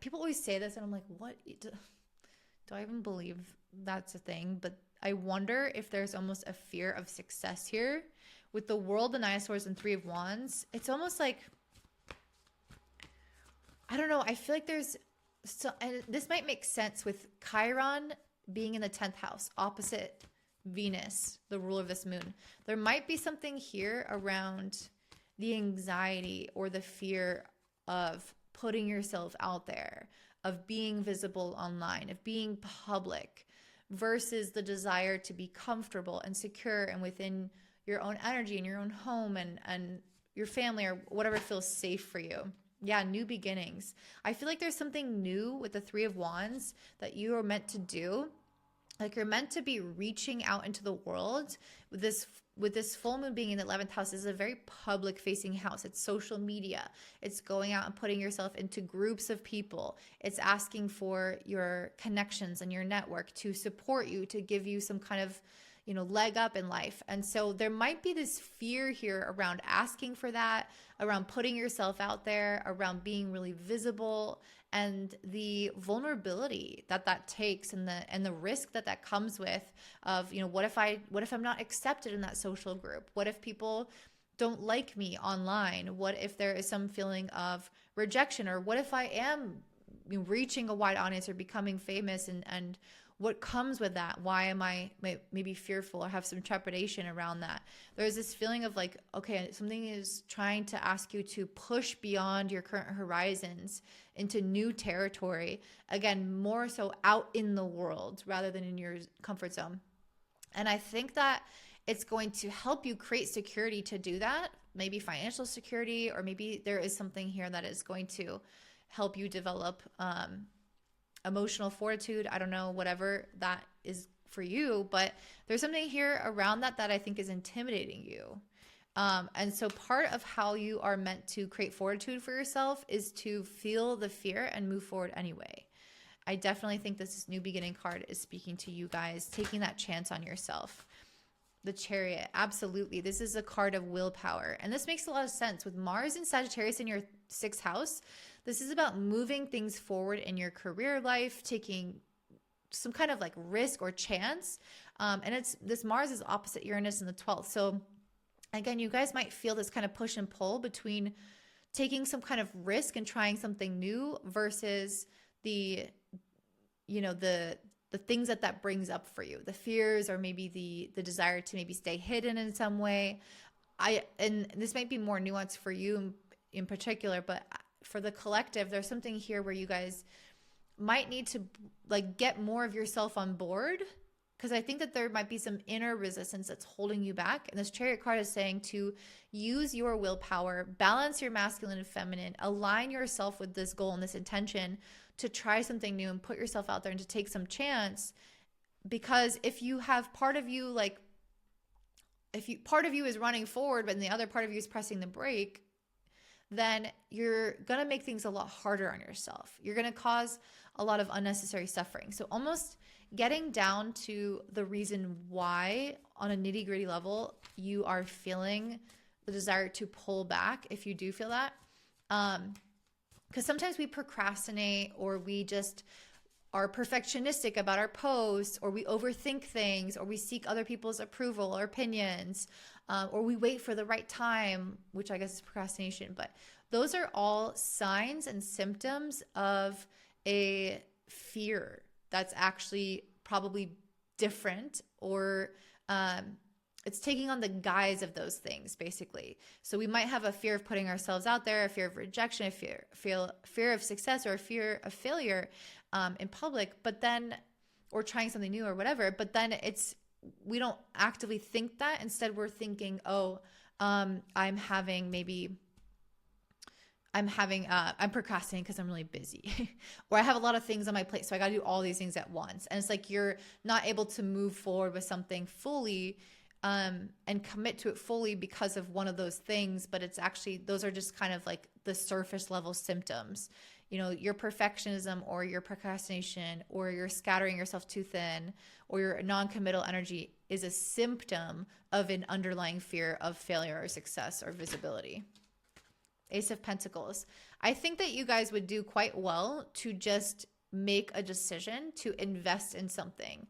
people always say this and I'm like, what? Do I even believe that's a thing? But I wonder if there's almost a fear of success here. With the World, the Nine of Swords, and Three of Wands, it's almost like, I don't know, I feel like there's, so, and this might make sense with Chiron being in the 10th house, opposite Venus, the ruler of this moon. There might be something here around the anxiety or the fear of putting yourself out there, of being visible online, of being public, versus the desire to be comfortable and secure and within your own energy and your own home and your family or whatever feels safe for you. Yeah, new beginnings. I feel like there's something new with the Three of Wands that you are meant to do. Like you're meant to be reaching out into the world. With this full moon being in the 11th house, this is a very public facing house. It's social media. It's going out and putting yourself into groups of people. It's asking for your connections and your network to support you, to give you some kind of, you know, leg up in life. And so there might be this fear here around asking for that, around putting yourself out there, around being really visible, and the vulnerability that takes, and the risk that comes with of, you know, what if I'm not accepted in that social group? What if people don't like me online? What if there is some feeling of rejection? Or what if I am, you know, reaching a wide audience or becoming famous, and what comes with that? Why am I maybe fearful or have some trepidation around that? There's this feeling of like, okay, something is trying to ask you to push beyond your current horizons into new territory. Again, more so out in the world rather than in your comfort zone. And I think that it's going to help you create security to do that, maybe financial security, or maybe there is something here that is going to help you develop emotional fortitude. I don't know, whatever that is for you, but there's something here around that I think is intimidating you. And so part of how you are meant to create fortitude for yourself is to feel the fear and move forward anyway. I definitely think this new beginning card is speaking to you guys, taking that chance on yourself. The Chariot, absolutely. This is a card of willpower. And this makes a lot of sense. With Mars and Sagittarius in your 6th house, this is about moving things forward in your career life, taking some kind of like risk or chance. And this Mars is opposite Uranus in the 12th. So again, you guys might feel this kind of push and pull between taking some kind of risk and trying something new versus the things that brings up for you, the fears, or maybe the desire to maybe stay hidden in some way. And this might be more nuanced for you in particular, but for the collective, there's something here where you guys might need to like get more of yourself on board, because I think that there might be some inner resistance that's holding you back. And this Chariot card is saying to use your willpower, balance your masculine and feminine, align yourself with this goal and this intention to try something new and put yourself out there and to take some chance. Because if you have part of you, like part of you is running forward, but the other part of you is pressing the brake, then you're going to make things a lot harder on yourself. You're going to cause a lot of unnecessary suffering. So almost getting down to the reason why on a nitty-gritty level you are feeling the desire to pull back, if you do feel that. Because sometimes we procrastinate, or we just are perfectionistic about our posts, or we overthink things, or we seek other people's approval or opinions, or we wait for the right time, which I guess is procrastination. But those are all signs and symptoms of a fear that's actually probably different, or it's taking on the guise of those things, basically. So we might have a fear of putting ourselves out there, a fear of rejection, a fear of success, or a fear of failure in public, but then, or trying something new or whatever. But then we don't actively think that. Instead, we're thinking, I'm procrastinating because I'm really busy, or I have a lot of things on my plate, so I got to do all these things at once. And it's like you're not able to move forward with something fully and commit to it fully because of one of those things. But it's actually, those are just kind of like the surface level symptoms. You know, your perfectionism, or your procrastination, or your scattering yourself too thin, or your non-committal energy is a symptom of an underlying fear of failure or success or visibility. Ace of Pentacles. I think that you guys would do quite well to just make a decision to invest in something.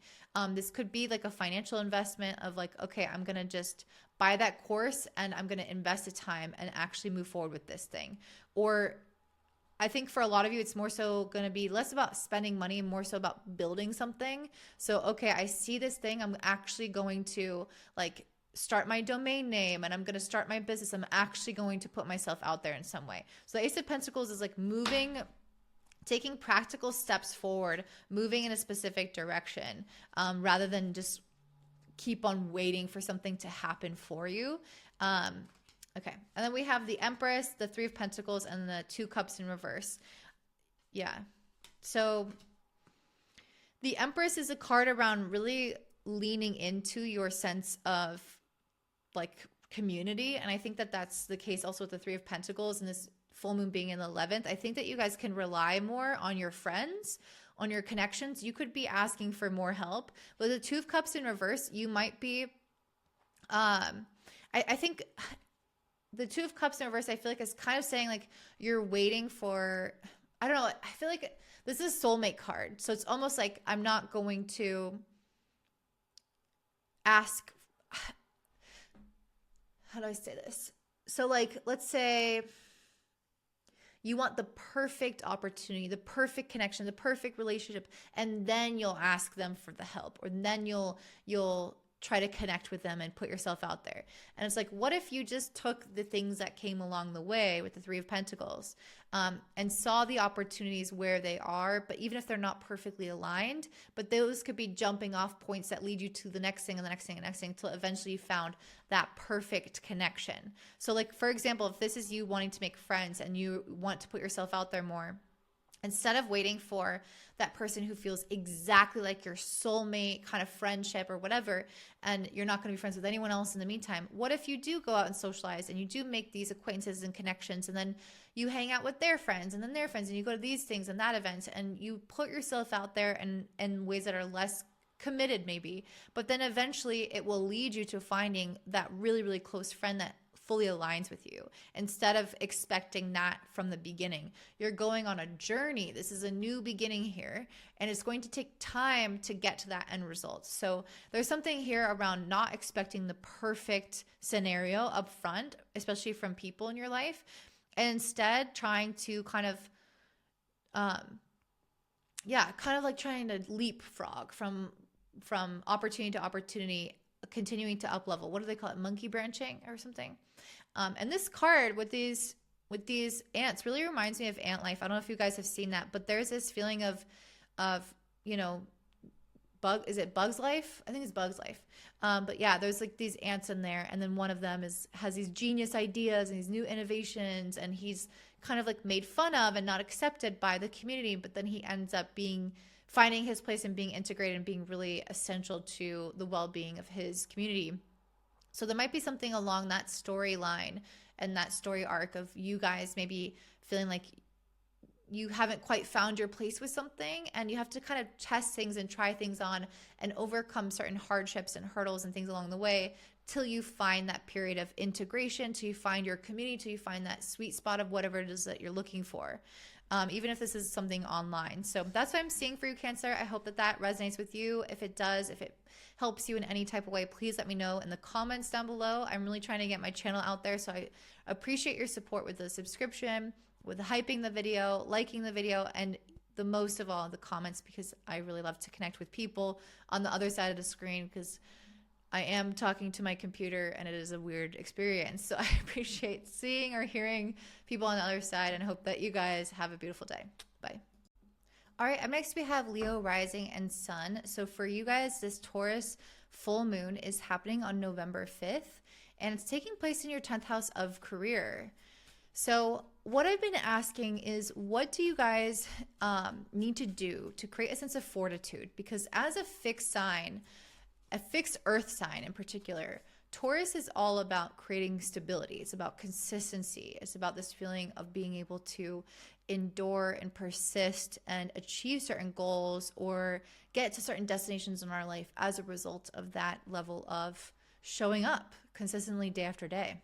This could be like a financial investment of like, okay, I'm going to just buy that course and I'm going to invest the time and actually move forward with this thing. Or I think for a lot of you, it's more so going to be less about spending money and more so about building something. So, okay, I see this thing. I'm actually going to like start my domain name, and I'm going to start my business. I'm actually going to put myself out there in some way. So the Ace of Pentacles is like taking practical steps forward, moving in a specific direction, rather than just keep on waiting for something to happen for you. Okay. And then we have the Empress, the Three of Pentacles, and the Two Cups in reverse. Yeah. So the Empress is a card around really leaning into your sense of like community. And I think that that's the case also with the Three of Pentacles and this full moon being in the 11th. I think that you guys can rely more on your friends, on your connections. You could be asking for more help. But the Two of Cups in reverse, you might be, I think the Two of Cups in reverse, I feel like is kind of saying like you're waiting for, I don't know. I feel like this is a soulmate card. So it's almost like I'm not going to ask, how do I say this? So like, let's say you want the perfect opportunity, the perfect connection, the perfect relationship, and then you'll ask them for the help, or then you'll try to connect with them and put yourself out there. And it's like, what if you just took the things that came along the way with the Three of Pentacles, and saw the opportunities where they are, but even if they're not perfectly aligned, but those could be jumping off points that lead you to the next thing and the next thing and the next thing until eventually you found that perfect connection. So like, for example, if this is you wanting to make friends and you want to put yourself out there more, Instead of waiting for that person who feels exactly like your soulmate kind of friendship or whatever, and you're not going to be friends with anyone else in the meantime, what if you do go out and socialize and you do make these acquaintances and connections, and then you hang out with their friends and then their friends, and you go to these things and that event, and you put yourself out there in ways that are less committed maybe, but then eventually it will lead you to finding that really, really close friend that fully aligns with you, instead of expecting that from the beginning. You're going on a journey. This is a new beginning here, and it's going to take time to get to that end result. So there's something here around not expecting the perfect scenario up front, especially from people in your life, and instead trying to kind of like trying to leapfrog from opportunity to opportunity, continuing to up level. What do they call it? Monkey branching or something. And this card with these ants really reminds me of ant life. I don't know if you guys have seen that, but there's this feeling of is it Bug's Life? I think it's Bug's Life. But yeah, there's like these ants in there, and then one of them has these genius ideas and these new innovations, and he's kind of like made fun of and not accepted by the community, but then he ends up finding his place and being integrated and being really essential to the well-being of his community. So there might be something along that storyline and that story arc of you guys maybe feeling like you haven't quite found your place with something, and you have to kind of test things and try things on and overcome certain hardships and hurdles and things along the way till you find that period of integration, till you find your community, till you find that sweet spot of whatever it is that you're looking for. Even if this is something online. So that's what I'm seeing for you, Cancer. I hope that resonates with you. If it does, if it helps you in any type of way, please let me know in the comments down below. I'm really trying to get my channel out there, so I appreciate your support with the subscription, with hyping the video, liking the video, and the most of all, the comments, because I really love to connect with people on the other side of the screen, because I am talking to my computer and it is a weird experience. So I appreciate seeing or hearing people on the other side, and hope that you guys have a beautiful day. Bye. All right, up next we have Leo rising and sun. So for you guys, this Taurus full moon is happening on November 5th, and it's taking place in your 10th house of career. So what I've been asking is, what do you guys need to do to create a sense of fortitude? Because as a fixed sign, a fixed earth sign in particular, Taurus is all about creating stability. It's about consistency. It's about this feeling of being able to endure and persist and achieve certain goals or get to certain destinations in our life as a result of that level of showing up consistently day after day.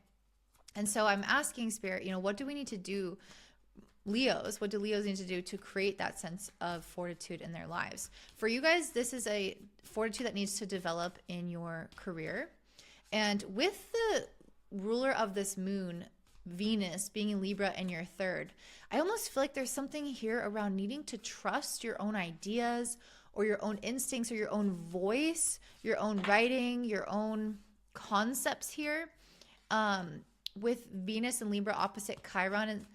And so I'm asking Spirit, what do we need to do? What do Leos need to do to create that sense of fortitude in their lives? For you guys, this is a fortitude that needs to develop in your career. And with the ruler of this moon, Venus, being in Libra in your third, I almost feel like there's something here around needing to trust your own ideas or your own instincts or your own voice, your own writing, your own concepts here. With Venus and Libra opposite Chiron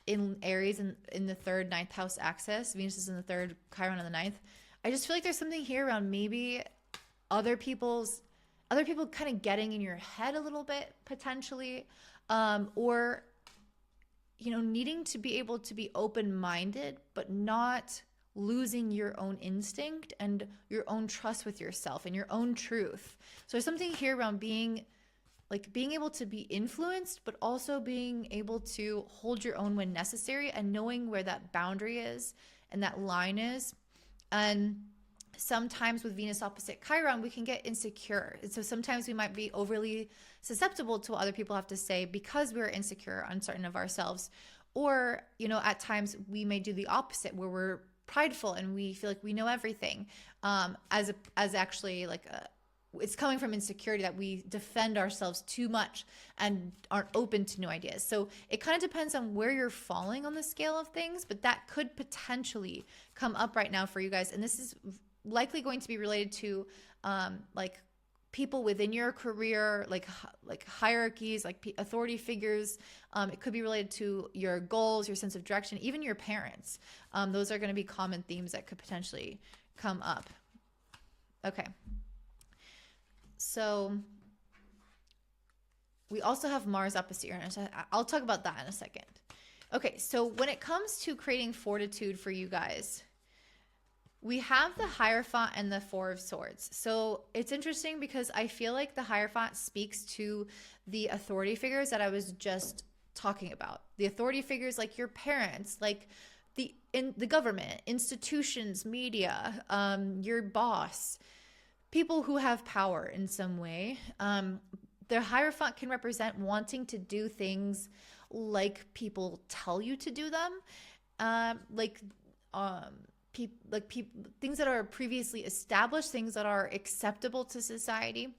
in Aries in the third, ninth house axis. Venus is in the third, Chiron in the ninth. I just feel like there's something here around maybe other people kind of getting in your head a little bit potentially, or needing to be able to be open-minded but not losing your own instinct and your own trust with yourself and your own truth. So there's something here around being able to be influenced, but also being able to hold your own when necessary, and knowing where that boundary is and that line is. And sometimes with Venus opposite Chiron, we can get insecure. And so sometimes we might be overly susceptible to what other people have to say because we're insecure, uncertain of ourselves. Or, at times we may do the opposite, where we're prideful and we feel like we know everything, as actually it's coming from insecurity that we defend ourselves too much and aren't open to new ideas. So it kind of depends on where you're falling on the scale of things, but that could potentially come up right now for you guys. And this is likely going to be related to people within your career, like hierarchies, like authority figures. It could be related to your goals, your sense of direction, even your parents. Those are going to be common themes that could potentially come up. Okay. So we also have Mars opposite Uranus. I'll talk about that in a second. Okay, so when it comes to creating fortitude for you guys, we have the Hierophant and the Four of Swords. So it's interesting because I feel like the Hierophant speaks to the authority figures that I was just talking about. The authority figures like your parents, like in the government, institutions, media, your boss, people who have power in some way. The Hierophant can represent wanting to do things like people tell you to do them, things that are previously established, things that are acceptable to society.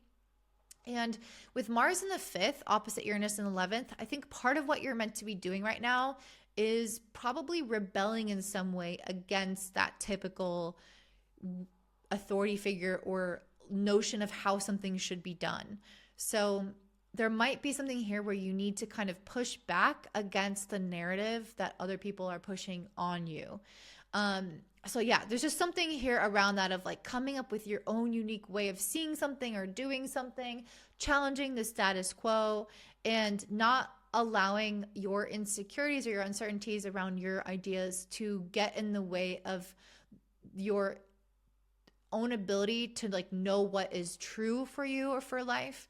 And with Mars in the 5th, opposite Uranus in the 11th, I think part of what you're meant to be doing right now is probably rebelling in some way against that typical authority figure or notion of how something should be done. So there might be something here where you need to kind of push back against the narrative that other people are pushing on you. So yeah, there's just something here around that of like coming up with your own unique way of seeing something or doing something, challenging the status quo, and not allowing your insecurities or your uncertainties around your ideas to get in the way of your own ability to like know what is true for you or for life,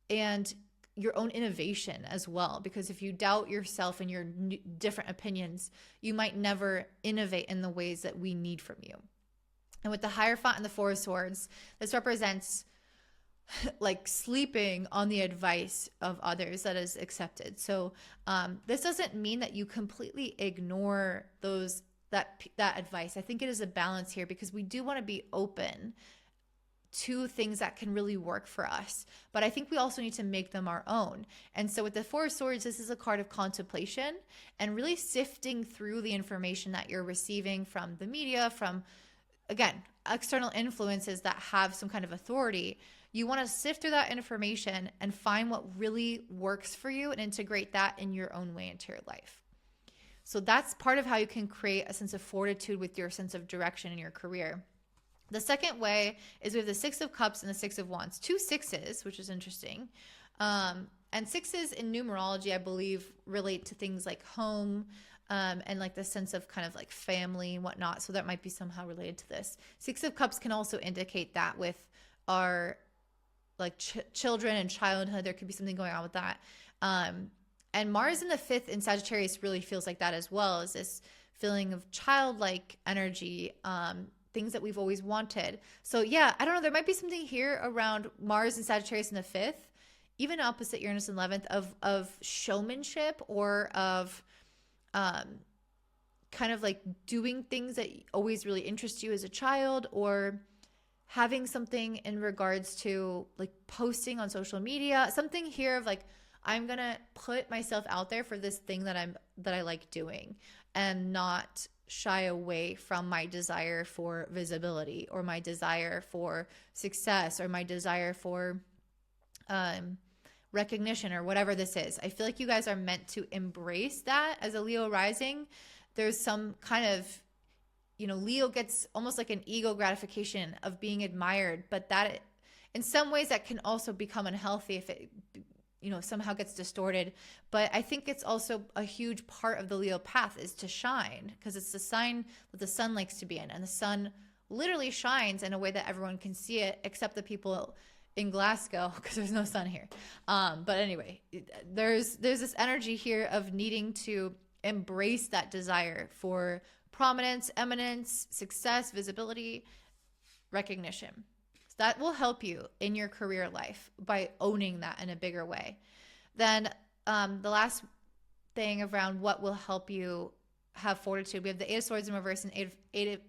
and your own innovation as well. Because if you doubt yourself and your different opinions, you might never innovate in the ways that we need from you. And with the Hierophant and the Four of Swords, this represents like sleeping on the advice of others that is accepted. So this doesn't mean that you completely ignore that advice. I think it is a balance here because we do want to be open to things that can really work for us, but I think we also need to make them our own. And so with the Four of Swords, this is a card of contemplation and really sifting through the information that you're receiving from the media, from, again, external influences that have some kind of authority. You want to sift through that information and find what really works for you and integrate that in your own way into your life. So that's part of how you can create a sense of fortitude with your sense of direction in your career. The second way is with the Six of Cups and the Six of Wands. 2 sixes, which is interesting. And sixes in numerology, I believe, relate to things like home and like the sense of kind of like family and whatnot. So that might be somehow related to this. 6 of Cups can also indicate that with our like children and childhood. There could be something going on with that. And Mars in the 5th in Sagittarius really feels like that as well, is this feeling of childlike energy, things that we've always wanted. So yeah, I don't know. There might be something here around Mars and Sagittarius in the 5th, even opposite Uranus in the 11th, of showmanship or of kind of like doing things that always really interest you as a child, or having something in regards to like posting on social media, something here of like, I'm going to put myself out there for this thing that I like doing, and not shy away from my desire for visibility or my desire for success or my desire for recognition or whatever this is. I feel like you guys are meant to embrace that as a Leo rising. There's some kind of, Leo gets almost like an ego gratification of being admired, but that in some ways that can also become unhealthy if it somehow gets distorted. But I think it's also a huge part of the Leo path is to shine, because it's the sign that the sun likes to be in, and the sun literally shines in a way that everyone can see it except the people in Glasgow, because there's no sun here. But anyway, there's this energy here of needing to embrace that desire for prominence, eminence, success, visibility, recognition. That will help you in your career life by owning that in a bigger way. Then the last thing around what will help you have fortitude, we have the Eight of Swords in reverse and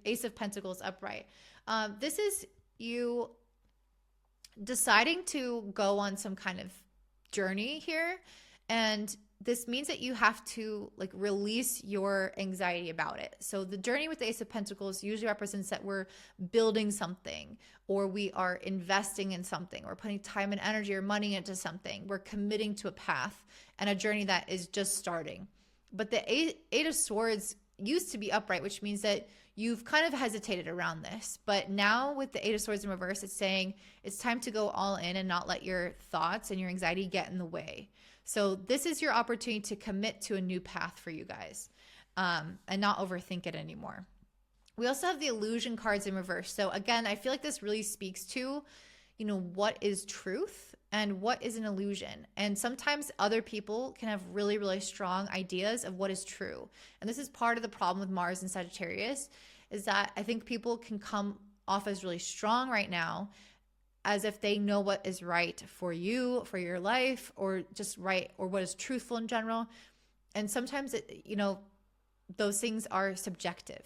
Ace of Pentacles upright. This is you deciding to go on some kind of journey here, and this means that you have to like release your anxiety about it. So the journey with the Ace of Pentacles usually represents that we're building something, or we are investing in something, or putting time and energy or money into something. We're committing to a path and a journey that is just starting. But the Eight of Swords used to be upright, which means that you've kind of hesitated around this. But now with the Eight of Swords in reverse, it's saying it's time to go all in and not let your thoughts and your anxiety get in the way. So this is your opportunity to commit to a new path for you guys, and not overthink it anymore. We also have the illusion cards in reverse. So again, I feel like this really speaks to, what is truth and what is an illusion. And sometimes other people can have really, really strong ideas of what is true. And this is part of the problem with Mars and Sagittarius, is that I think people can come off as really strong right now, as if they know what is right for you, for your life, or just right, or what is truthful in general. And sometimes those things are subjective.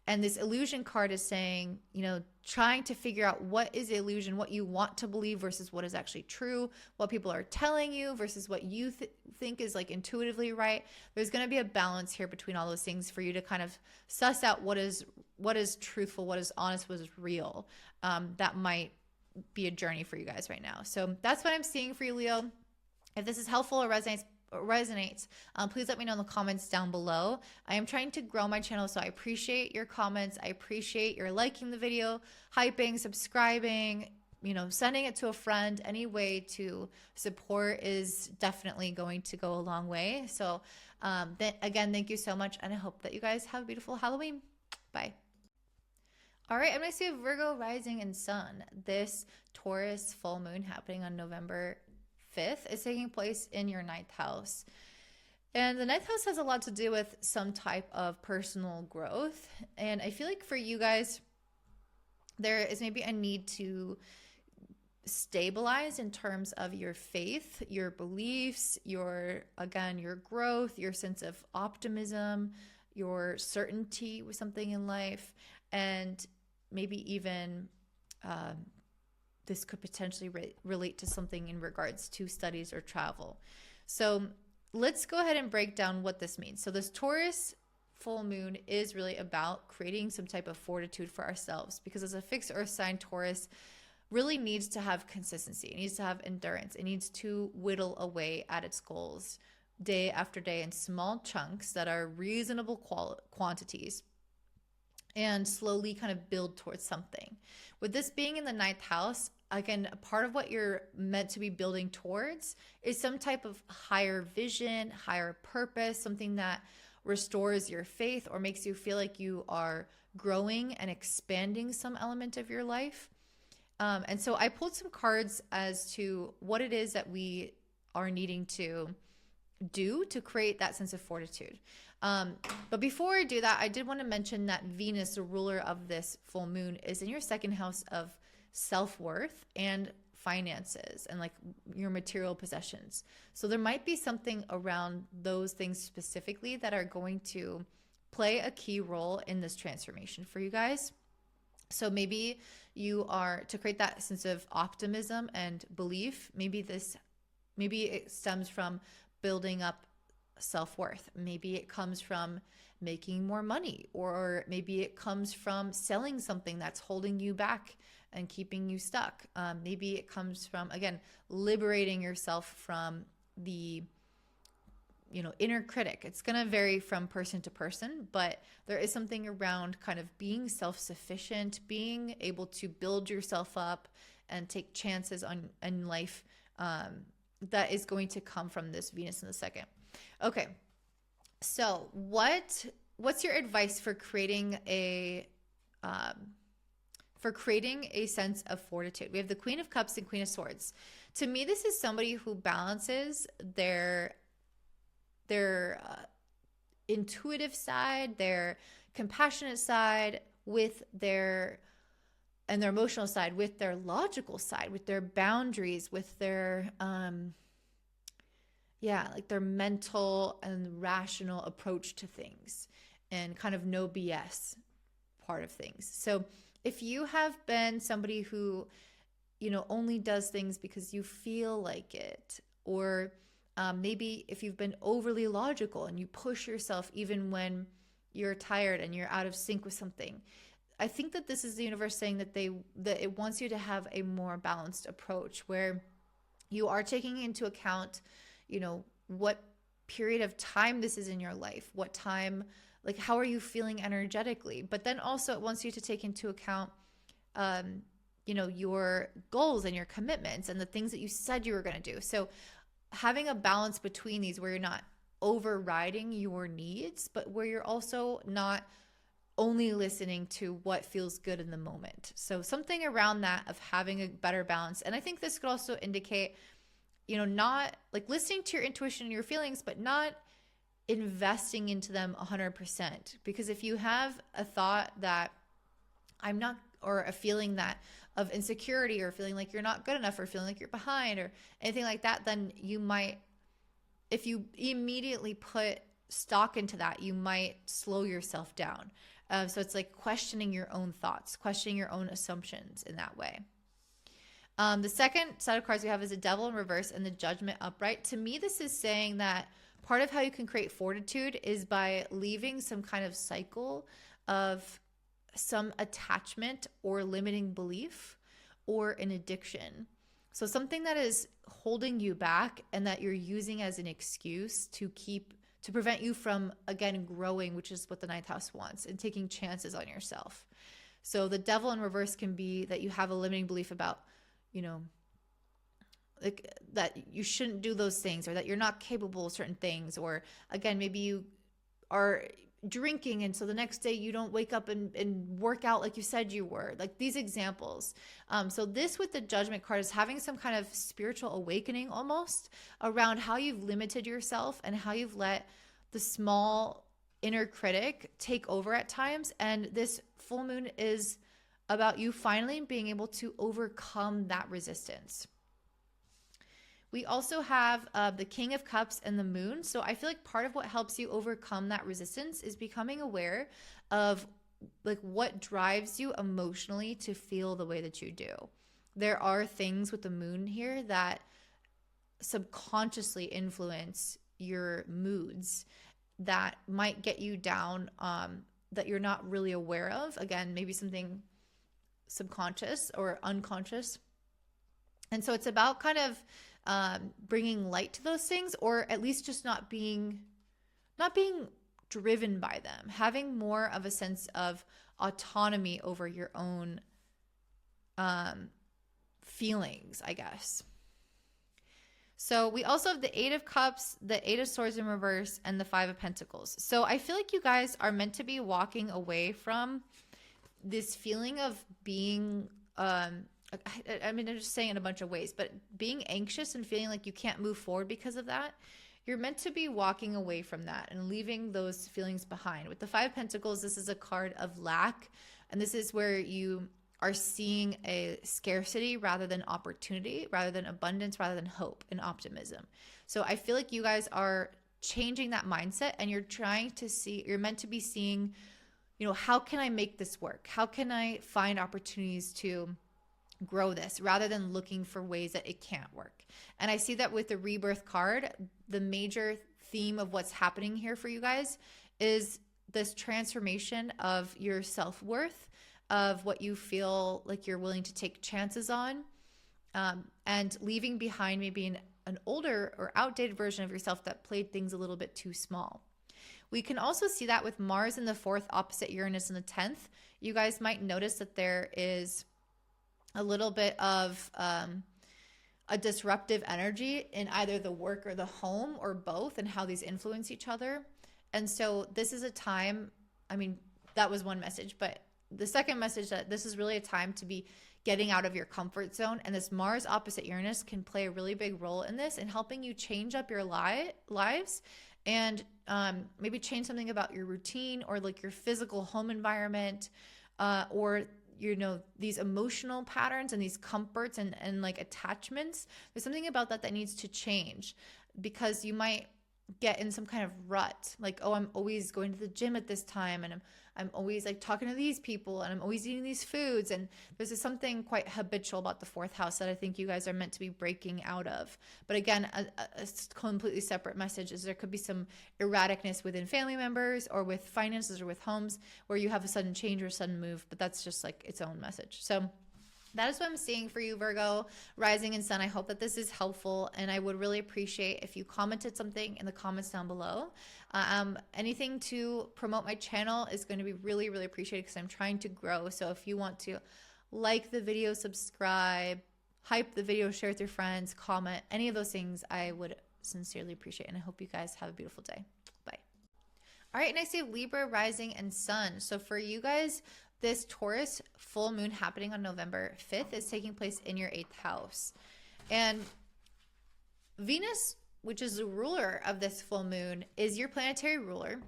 And this illusion card is saying, trying to figure out what is the illusion, what you want to believe versus what is actually true, what people are telling you versus what you think is like intuitively right. There's going to be a balance here between all those things for you to kind of suss out what is truthful, what is honest, what is real. That might be a journey for you guys right now. So that's what I'm seeing for you, Leo. If this is helpful or resonates, please let me know in the comments down below. I am trying to grow my channel, so I appreciate your comments. I appreciate your liking the video, hyping, subscribing, sending it to a friend. Any way to support is definitely going to go a long way. So again, thank you so much, and I hope that you guys have a beautiful Halloween. Bye. All right, I'm going to see Virgo rising and sun. This Taurus full moon happening on November 5th is taking place in your 9th house. And the 9th house has a lot to do with some type of personal growth. And I feel like for you guys, there is maybe a need to stabilize in terms of your faith, your beliefs, your growth, your sense of optimism, your certainty with something in life, and maybe even this could potentially relate to something in regards to studies or travel. So let's go ahead and break down what this means. So this Taurus full moon is really about creating some type of fortitude for ourselves, because as a fixed earth sign, Taurus really needs to have consistency. It needs to have endurance. It needs to whittle away at its goals day after day in small chunks that are reasonable quantities, and slowly kind of build towards something. With this being in the 9th house, again, a part of what you're meant to be building towards is some type of higher vision, higher purpose, something that restores your faith or makes you feel like you are growing and expanding some element of your life. And so I pulled some cards as to what it is that we are needing to do to create that sense of fortitude. But before I do that, I did want to mention that Venus, the ruler of this full moon, is in your 2nd house of self-worth and finances and like your material possessions. So there might be something around those things specifically that are going to play a key role in this transformation for you guys. So maybe you are to create that sense of optimism and belief. Maybe it stems from building up self-worth. Maybe it comes from making more money, or maybe it comes from selling something that's holding you back and keeping you stuck. Maybe it comes from, again, liberating yourself from the inner critic. It's going to vary from person to person, but there is something around kind of being self-sufficient, being able to build yourself up and take chances in life, that is going to come from this Venus in the 2nd. Okay, so what's your advice for creating a sense of fortitude? We have the Queen of Cups and Queen of Swords. To me, this is somebody who balances their intuitive side, their compassionate side with their emotional side, with their logical side, with their boundaries, with their their mental and rational approach to things, and kind of no BS part of things. So if you have been somebody who only does things because you feel like it, or maybe if you've been overly logical and you push yourself even when you're tired and you're out of sync with something, I think that this is the universe saying that it wants you to have a more balanced approach, where you are taking into account, what period of time this is in your life, what time, like how are you feeling energetically, but then also it wants you to take into account, your goals and your commitments and the things that you said you were going to do. So having a balance between these where you're not overriding your needs, but where you're also not only listening to what feels good in the moment. So something around that of having a better balance. And I think this could also indicate, you know, not like listening to your intuition and your feelings, but not investing into them 100%. Because if you have a thought that I'm not, or a feeling that of insecurity, or feeling like you're not good enough, or feeling like you're behind, or anything like that, then you might, if you immediately put stock into that, you might slow yourself down. So it's like questioning your own thoughts, questioning your own assumptions in that way. The second set of cards we have is a Devil in reverse and the Judgment upright. To me, this is saying that part of how you can create fortitude is by leaving some kind of cycle of some attachment or limiting belief or an addiction. So something that is holding you back and that you're using as an excuse to prevent you from, again, growing, which is what the ninth house wants, and taking chances on yourself. So the Devil in reverse can be that you have a limiting belief about, you know, like that you shouldn't do those things, or that you're not capable of certain things. Or again, maybe you are drinking and so the next day you don't wake up and work out like you said you were, like these examples. So this with the Judgment card is having some kind of spiritual awakening almost around how you've limited yourself and how you've let the small inner critic take over at times. And this full moon is about you finally being able to overcome that resistance. We also have the King of Cups and the Moon. So I feel like part of what helps you overcome that resistance is becoming aware of like what drives you emotionally to feel the way that you do. There are things with the Moon here that subconsciously influence your moods that might get you down, that you're not really aware of. Again, maybe something subconscious or unconscious. And so it's about kind of bringing light to those things, or at least just not being driven by them, having more of a sense of autonomy over your own feelings, I guess. So we also have the Eight of Cups, the Eight of Swords in reverse, and the Five of Pentacles. So I feel like you guys are meant to be walking away from this feeling of being I mean, I'm just saying in a bunch of ways, but being anxious and feeling like you can't move forward because of that. You're meant to be walking away from that and leaving those feelings behind. With the Five of Pentacles, this is a card of lack. And this is where you are seeing a scarcity rather than opportunity, rather than abundance, rather than hope and optimism. So I feel like you guys are changing that mindset, and you're meant to be seeing, you know, how can I make this work? How can I find opportunities to grow this, rather than looking for ways that it can't work. And I see that with the Rebirth card, the major theme of what's happening here for you guys is this transformation of your self-worth, of what you feel like you're willing to take chances on, and leaving behind maybe an older or outdated version of yourself that played things a little bit too small. We can also see that with Mars in the 4th opposite Uranus in the 10th. You guys might notice that there is a little bit of a disruptive energy in either the work or the home, or both, and how these influence each other. And so this is a time, I mean, that was one message, but the second message, that this is really a time to be getting out of your comfort zone. And this Mars opposite Uranus can play a really big role in this, in helping you change up your lives, and maybe change something about your routine, or like your physical home environment, or you know, these emotional patterns and these comforts and like attachments. There's something about that needs to change, because you might get in some kind of rut, like, oh, I'm always going to the gym at this time, and I'm always like talking to these people, and I'm always eating these foods. And there's something quite habitual about the 4th house that I think you guys are meant to be breaking out of. But again, a completely separate message is there could be some erraticness within family members, or with finances, or with homes, where you have a sudden change or sudden move, but that's just like its own message. So that is what I'm seeing for you, Virgo, rising and sun. I hope that this is helpful, and I would really appreciate if you commented something in the comments down below. Anything to promote my channel is going to be really, really appreciated, because I'm trying to grow. So if you want to like the video, subscribe, hype the video, share with your friends, comment, any of those things, I would sincerely appreciate. And I hope you guys have a beautiful day. Bye. All right, next we have Libra, rising, and sun. So for you guys, this Taurus full moon happening on November 5th is taking place in your 8th house. And Venus, which is the ruler of this full moon, is your planetary ruler.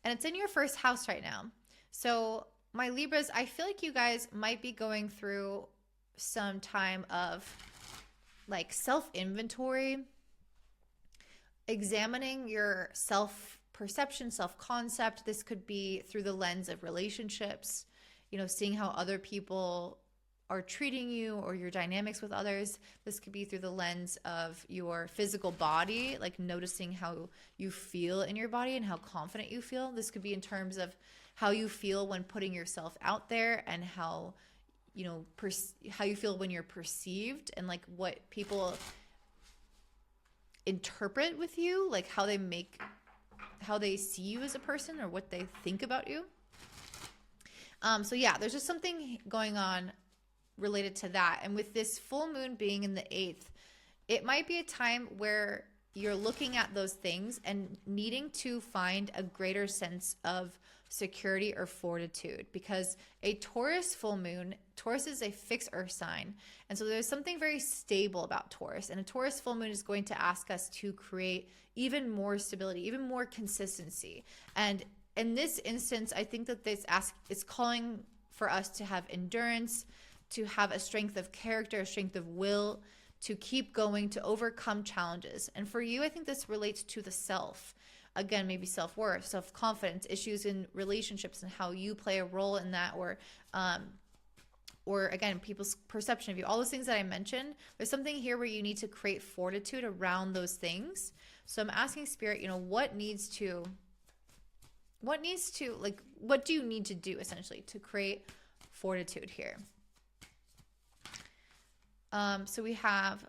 And it's in your 1st house right now. So my Libras, I feel like you guys might be going through some time of like self-inventory, examining your self-perception, self-concept. This could be through the lens of relationships, seeing how other people are treating you or your dynamics with others. This could be through the lens of your physical body, like noticing how you feel in your body and how confident you feel. This could be in terms of how you feel when putting yourself out there, and how how you feel when you're perceived, and like what people interpret with you, like how they see you as a person or what they think about you. So yeah, there's just something going on related to that. And with this full moon being in the 8th, it might be a time where you're looking at those things and needing to find a greater sense of security or fortitude, because a Taurus full moon, Taurus is a fixed earth sign. And so there's something very stable about Taurus, and a Taurus full moon is going to ask us to create even more stability, even more consistency. And in this instance, I think that it's calling for us to have endurance, to have a strength of character, a strength of will, to keep going, to overcome challenges. And for you, I think this relates to the self. Again, maybe self-worth, self-confidence, issues in relationships and how you play a role in that, or again, people's perception of you. All those things that I mentioned, there's something here where you need to create fortitude around those things. So I'm asking Spirit, what do you need to do essentially to create fortitude here? So we have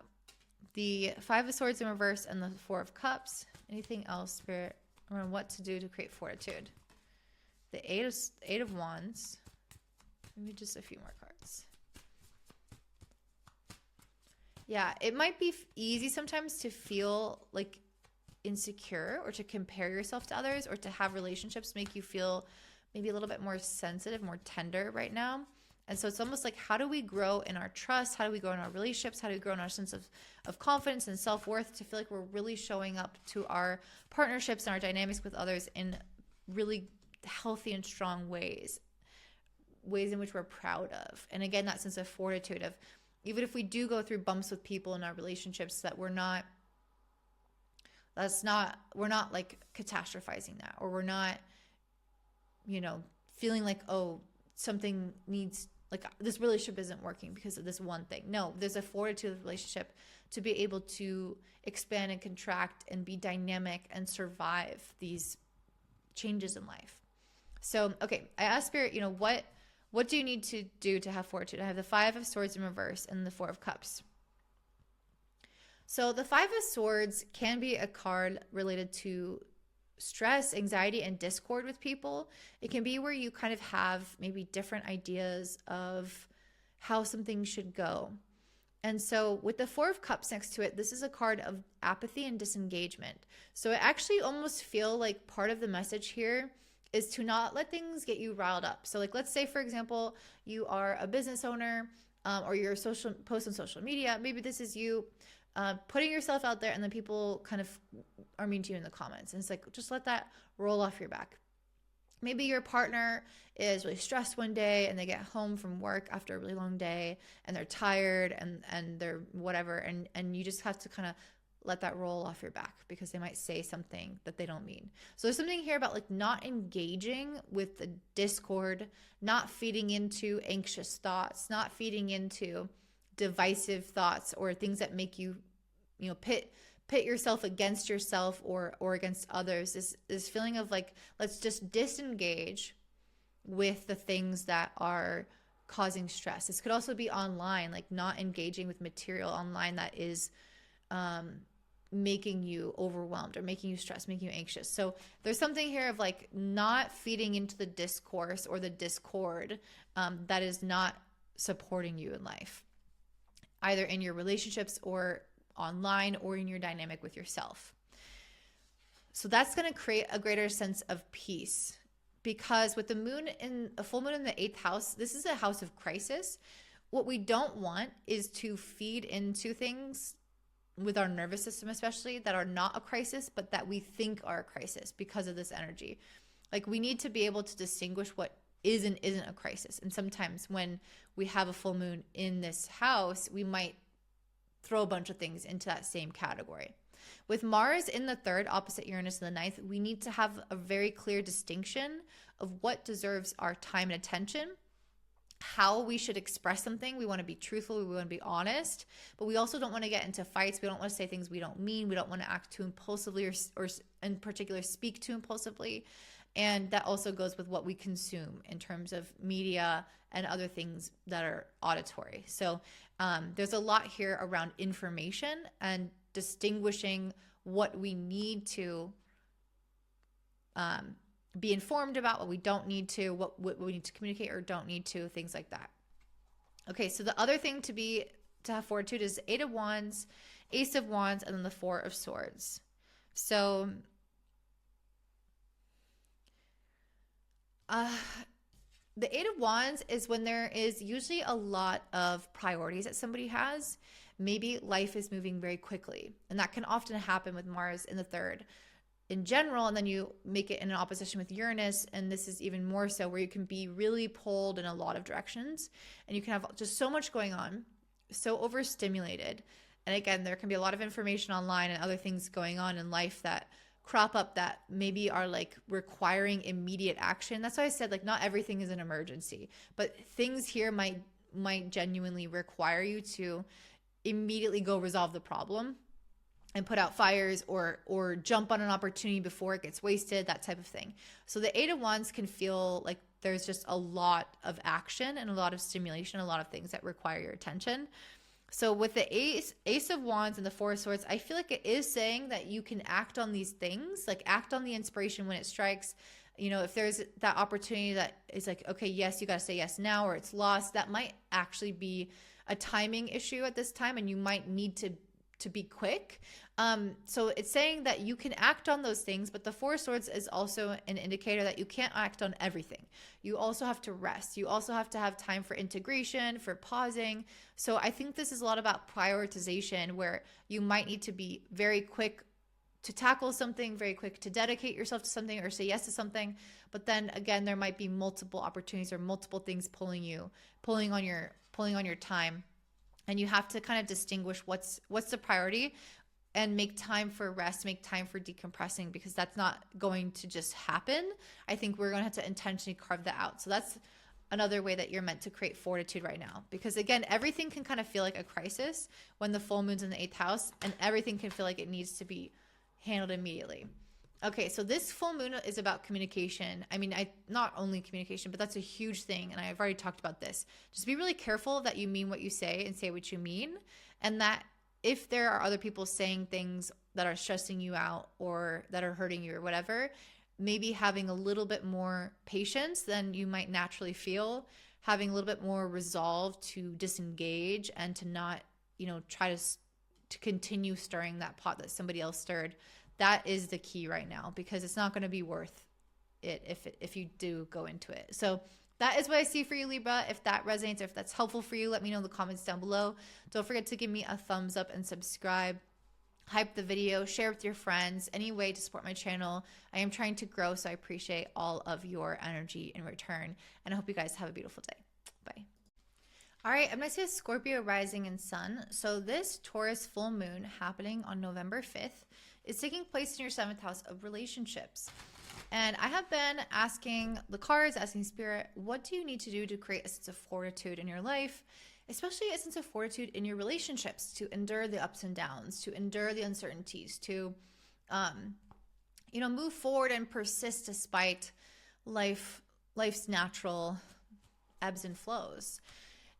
the 5 of Swords in reverse and the 4 of Cups. Anything else, Spirit, around what to do to create fortitude? The 8 of Wands. Maybe just a few more cards. Yeah, it might be easy sometimes to feel like insecure, or to compare yourself to others, or to have relationships make you feel maybe a little bit more sensitive, more tender right now. And so it's almost like, how do we grow in our trust? How do we grow in our relationships? How do we grow in our sense of confidence and self-worth to feel like we're really showing up to our partnerships and our dynamics with others in really healthy and strong ways in which we're proud of? And again, that sense of fortitude of, even if we do go through bumps with people in our relationships, that we're not like catastrophizing that, or we're not, feeling like, oh, something needs, like this relationship isn't working because of this one thing. No, there's a fortitude of the relationship to be able to expand and contract and be dynamic and survive these changes in life. So, okay, I asked Spirit, what do you need to do to have fortitude? I have the 5 of Swords in reverse and the 4 of Cups. So the 5 of Swords can be a card related to stress, anxiety, and discord with people. It can be where you kind of have maybe different ideas of how something should go. And so with the 4 of Cups next to it, this is a card of apathy and disengagement. So I actually almost feel like part of the message here is to not let things get you riled up. So like, let's say, for example, you are a business owner, or you're post on social media. Maybe this is you putting yourself out there, and then people kind of are mean to you in the comments. And it's like, just let that roll off your back. Maybe your partner is really stressed one day, and they get home from work after a really long day, and they're tired and they're whatever. And you just have to kind of let that roll off your back, because they might say something that they don't mean. So there's something here about like not engaging with the discord, not feeding into anxious thoughts, not feeding into divisive thoughts or things that make you, pit yourself against yourself or against others. This feeling of like, let's just disengage with the things that are causing stress. This could also be online, like not engaging with material online that is making you overwhelmed or making you stressed, making you anxious. So there's something here of like not feeding into the discourse or the discord that is not supporting you in life, either in your relationships or online or in your dynamic with yourself. So that's going to create a greater sense of peace, because with the moon in a full moon in the 8th house, this is a house of crisis. What we don't want is to feed into things with our nervous system, especially, that are not a crisis, but that we think are a crisis because of this energy. Like, we need to be able to distinguish what is and isn't a crisis. And sometimes when we have a full moon in this house, we might throw a bunch of things into that same category. With Mars in the 3rd, opposite Uranus in the 9th, we need to have a very clear distinction of what deserves our time and attention, how we should express something. We want to be truthful, we want to be honest, but we also don't want to get into fights. We don't want to say things we don't mean. We don't want to act too impulsively, or in particular speak too impulsively. And that also goes with what we consume in terms of media and other things that are auditory. So there's a lot here around information and distinguishing what we need to be informed about, what we don't need to, what we need to communicate or don't need to, things like that. Okay, so the other thing to have fortitude is 8 of Wands, Ace of Wands, and then the 4 of Swords. So the 8 of Wands is when there is usually a lot of priorities that somebody has. Maybe life is moving very quickly, and that can often happen with Mars in the 3rd in general, and then you make it in an opposition with Uranus, and this is even more so, where you can be really pulled in a lot of directions, and you can have just so much going on, so overstimulated. And again, there can be a lot of information online and other things going on in life that crop up that maybe are like requiring immediate action. That's why I said, like, not everything is an emergency, but things here might genuinely require you to immediately go resolve the problem and put out fires, or jump on an opportunity before it gets wasted, that type of thing. So the 8 of Wands can feel like there's just a lot of action and a lot of stimulation, a lot of things that require your attention. So with the Ace of Wands and the 4 of Swords, I feel like it is saying that you can act on these things, like act on the inspiration when it strikes. You know, if there's that opportunity that is like, okay, yes, you got to say yes now, or it's lost, that might actually be a timing issue at this time, and you might need to be quick. So it's saying that you can act on those things, but the 4 of Swords is also an indicator that you can't act on everything. You also have to rest. You also have to have time for integration, for pausing. So I think this is a lot about prioritization, where you might need to be very quick to tackle something, very quick to dedicate yourself to something or say yes to something. But then again, there might be multiple opportunities or multiple things pulling on your time. And you have to kind of distinguish what's the priority, and make time for rest, make time for decompressing, because that's not going to just happen. I think we're going to have to intentionally carve that out. So that's another way that you're meant to create fortitude right now. Because again, everything can kind of feel like a crisis when the full moon's in the 8th house, and everything can feel like it needs to be handled immediately. Okay, so this full moon is about communication. I mean, not only communication, but that's a huge thing, and I've already talked about this. Just be really careful that you mean what you say and say what you mean, and that if there are other people saying things that are stressing you out or that are hurting you or whatever, maybe having a little bit more patience than you might naturally feel, having a little bit more resolve to disengage and to not, try to continue stirring that pot that somebody else stirred. That is the key right now, because it's not going to be worth it if you do go into it. So that is what I see for you, Libra. If that resonates, or if that's helpful for you, let me know in the comments down below. Don't forget to give me a thumbs up and subscribe. Hype the video, share with your friends, any way to support my channel. I am trying to grow, so I appreciate all of your energy in return. And I hope you guys have a beautiful day. Bye. All right, I'm going to say Scorpio rising and sun. So this Taurus full moon happening on November 5th is taking place in your 7th house of relationships. And I have been asking the cards, asking Spirit, what do you need to do to create a sense of fortitude in your life, especially a sense of fortitude in your relationships, to endure the ups and downs, to endure the uncertainties, to, move forward and persist despite life's natural ebbs and flows.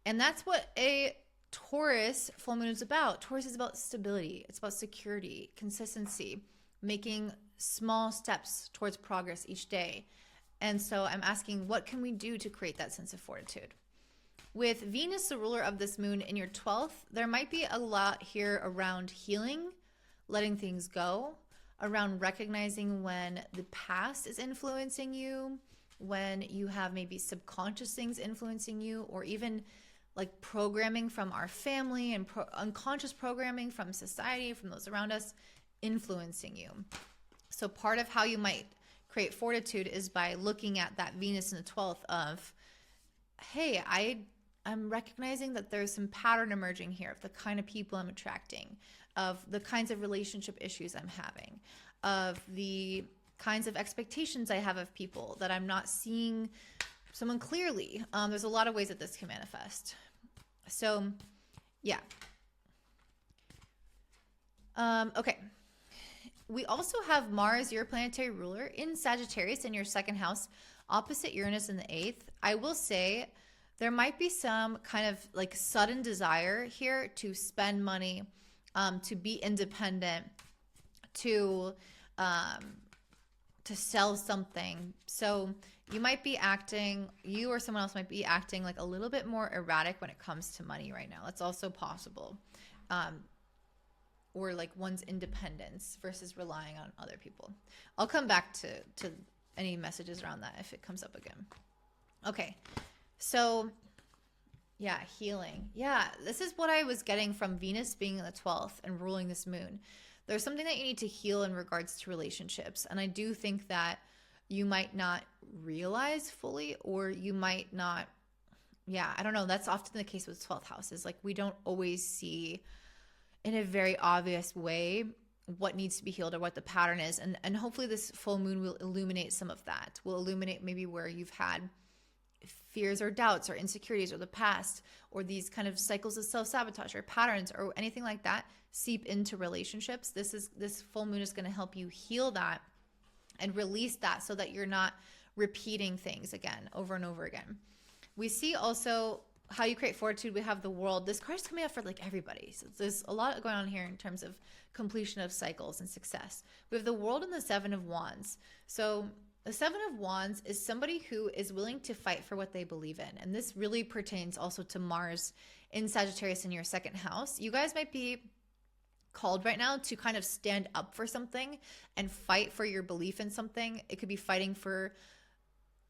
And that's what a Taurus full moon is about. Taurus is about stability. It's about security, consistency, making small steps towards progress each day. And so I'm asking, what can we do to create that sense of fortitude? With Venus, the ruler of this moon, in your 12th, there might be a lot here around healing, letting things go, around recognizing when the past is influencing you, when you have maybe subconscious things influencing you, or even like programming from our family and unconscious programming from society, from those around us, influencing you. So part of how you might create fortitude is by looking at that Venus in the 12th of, hey, I'm recognizing that there's some pattern emerging here of the kind of people I'm attracting, of the kinds of relationship issues I'm having, of the kinds of expectations I have of people, that I'm not seeing someone clearly. There's a lot of ways that this can manifest. So, yeah. Okay. We also have Mars, your planetary ruler, in Sagittarius in your second house, opposite Uranus in the 8th. I will say there might be some kind of like sudden desire here to spend money, to be independent, to sell something. So you might be acting, you or someone else might be acting like a little bit more erratic when it comes to money right now. That's also possible. Or like one's independence versus relying on other people. I'll come back to any messages around that if it comes up again. Okay. So yeah, healing. Yeah, this is what I was getting from Venus being in the 12th and ruling this moon. There's something that you need to heal in regards to relationships. And I do think that you might not realize fully, or you might not, I don't know. That's often the case with 12th houses. Like we don't always see in a very obvious way what needs to be healed or what the pattern is. And hopefully this full moon will illuminate some of that. Will illuminate maybe where you've had fears or doubts or insecurities or the past, or these kind of cycles of self-sabotage or patterns or anything like that seep into relationships. This full moon is going to help you heal that and release that so that you're not repeating things again over and over again. We see also how you create fortitude. We have the World. This card is coming up for like everybody. So there's a lot going on here in terms of completion of cycles and success. We have the World and the Seven of Wands. So the Seven of Wands is somebody who is willing to fight for what they believe in. And this really pertains also to Mars in Sagittarius in your second house. You guys might be called right now to kind of stand up for something and fight for your belief in something. It could be fighting for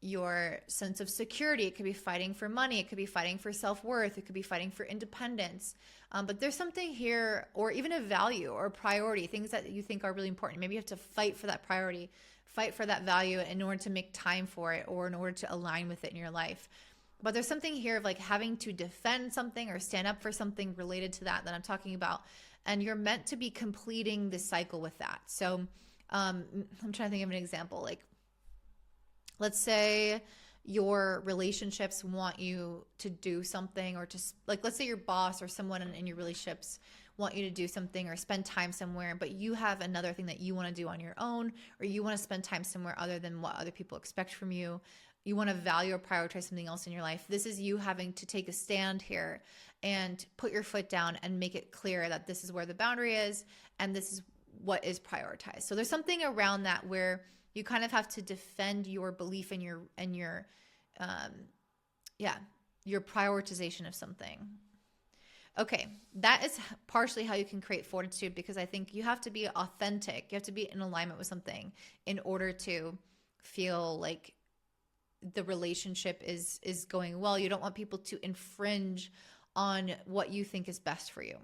your sense of security. It could be fighting for money. It could be fighting for self-worth. It could be fighting for independence. But there's something here, or even a value or a priority, things that you think are really important. Maybe you have to fight for that priority, fight for that value in order to make time for it, or in order to align with it in your life. But there's something here of like having to defend something or stand up for something related to that I'm talking about. And you're meant to be completing the cycle with that. So I'm trying to think of an example. Like, let's say your relationships want you to do something, or just like, let's say your boss or someone in your relationships want you to do something or spend time somewhere, but you have another thing that you want to do on your own, or you want to spend time somewhere other than what other people expect from you. You want to value or prioritize something else in your life. This is you having to take a stand here and put your foot down and make it clear that this is where the boundary is and this is what is prioritized. So there's something around that where you kind of have to defend your belief in your prioritization of something. Okay, that is partially how you can create fortitude, because I think you have to be authentic. You have to be in alignment with something in order to feel like the relationship is going well. You don't want people to infringe on what you think is best for you.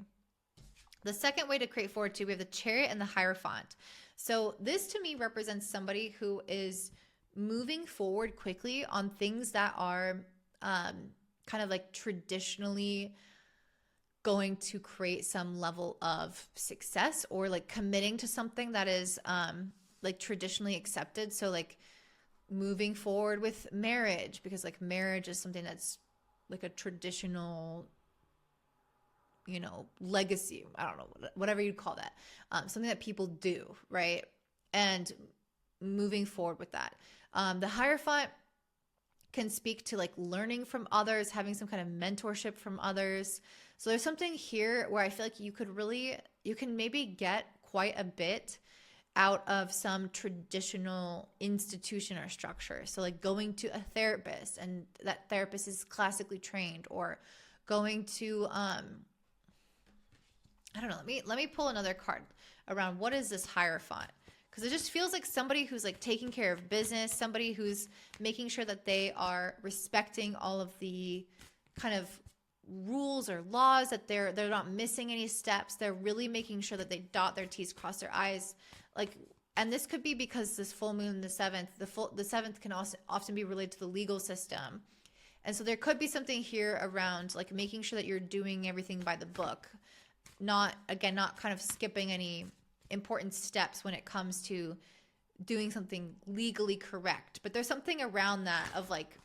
The second way to create fortitude, we have the Chariot and the Hierophant. So this to me represents somebody who is moving forward quickly on things that are kind of like traditionally going to create some level of success, or like committing to something that is like traditionally accepted. So like moving forward with marriage, because like marriage is something that's like a traditional, legacy. I don't know, whatever you'd call that. Something that people do, right? And moving forward with that. The Hierophant can speak to like learning from others, having some kind of mentorship from others. So there's something here where I feel like you can maybe get quite a bit out of some traditional institution or structure. So like going to a therapist, and that therapist is classically trained, or going to I don't know, let me pull another card around what is this Hierophant, because it just feels like somebody who's like taking care of business, somebody who's making sure that they are respecting all of the kind of rules or laws, that they're not missing any steps. They're really making sure that they dot their T's, cross their I's. Like, and this could be because this full moon, the seventh can also often be related to the legal system. And so there could be something here around like making sure that you're doing everything by the book. Not kind of skipping any important steps when it comes to doing something legally correct. But there's something around that of like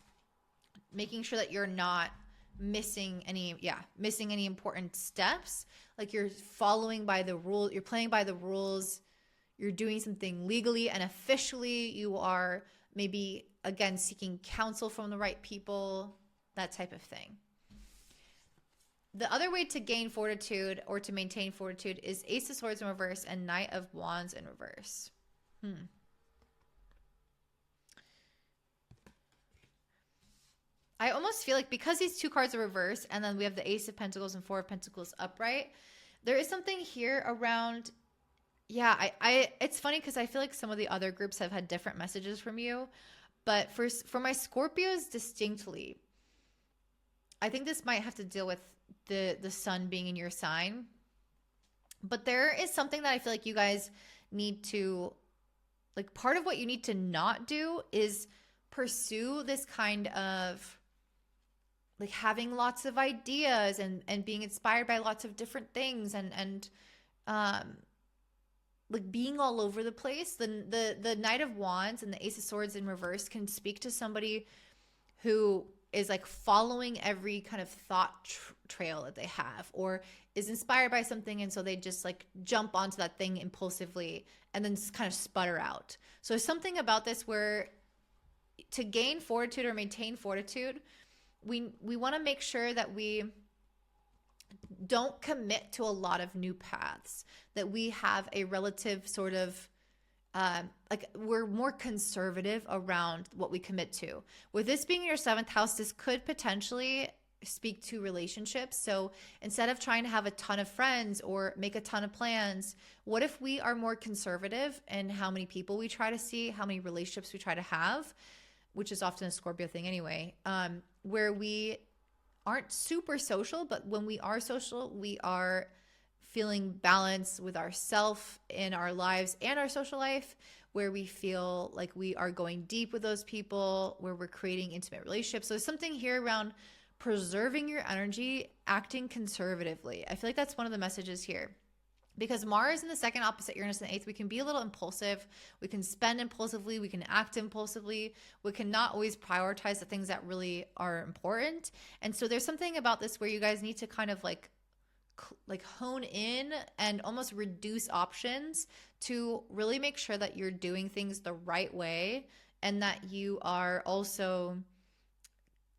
making sure that you're not missing any important steps. Like you're following by the rule, you're playing by the rules, you're doing something legally and officially. You are maybe, again, seeking counsel from the right people, that type of thing. The other way to gain fortitude or to maintain fortitude is Ace of Swords in reverse and Knight of Wands in reverse. I almost feel like because these two cards are reversed and then we have the Ace of Pentacles and Four of Pentacles upright, there is something here around, it's funny because I feel like some of the other groups have had different messages from you, but for my Scorpios distinctly, I think this might have to deal with the sun being in your sign. But there is something that I feel like you guys need to, like, part of what you need to not do is pursue this kind of like having lots of ideas and being inspired by lots of different things and like being all over the place. The Knight of Wands and the Ace of Swords in reverse can speak to somebody who is like following every kind of thought trail that they have, or is inspired by something, and so they just like jump onto that thing impulsively and then kind of sputter out. So there's something about this where to gain fortitude or maintain fortitude, we want to make sure that we don't commit to a lot of new paths, that we have a relative sort of like we're more conservative around what we commit to. With this being your 7th house, this could potentially speak to relationships. So instead of trying to have a ton of friends or make a ton of plans, what if we are more conservative in how many people we try to see, how many relationships we try to have, which is often a Scorpio thing anyway, where we aren't super social, but when we are social, we are feeling balance with ourself in our lives and our social life, where we feel like we are going deep with those people, where we're creating intimate relationships. So there's something here around preserving your energy, acting conservatively. I feel like that's one of the messages here. Because Mars in the 2nd opposite Uranus in the 8th, we can be a little impulsive. We can spend impulsively. We can act impulsively. We can not always prioritize the things that really are important. And so there's something about this where you guys need to kind of like hone in and almost reduce options to really make sure that you're doing things the right way, and that you are also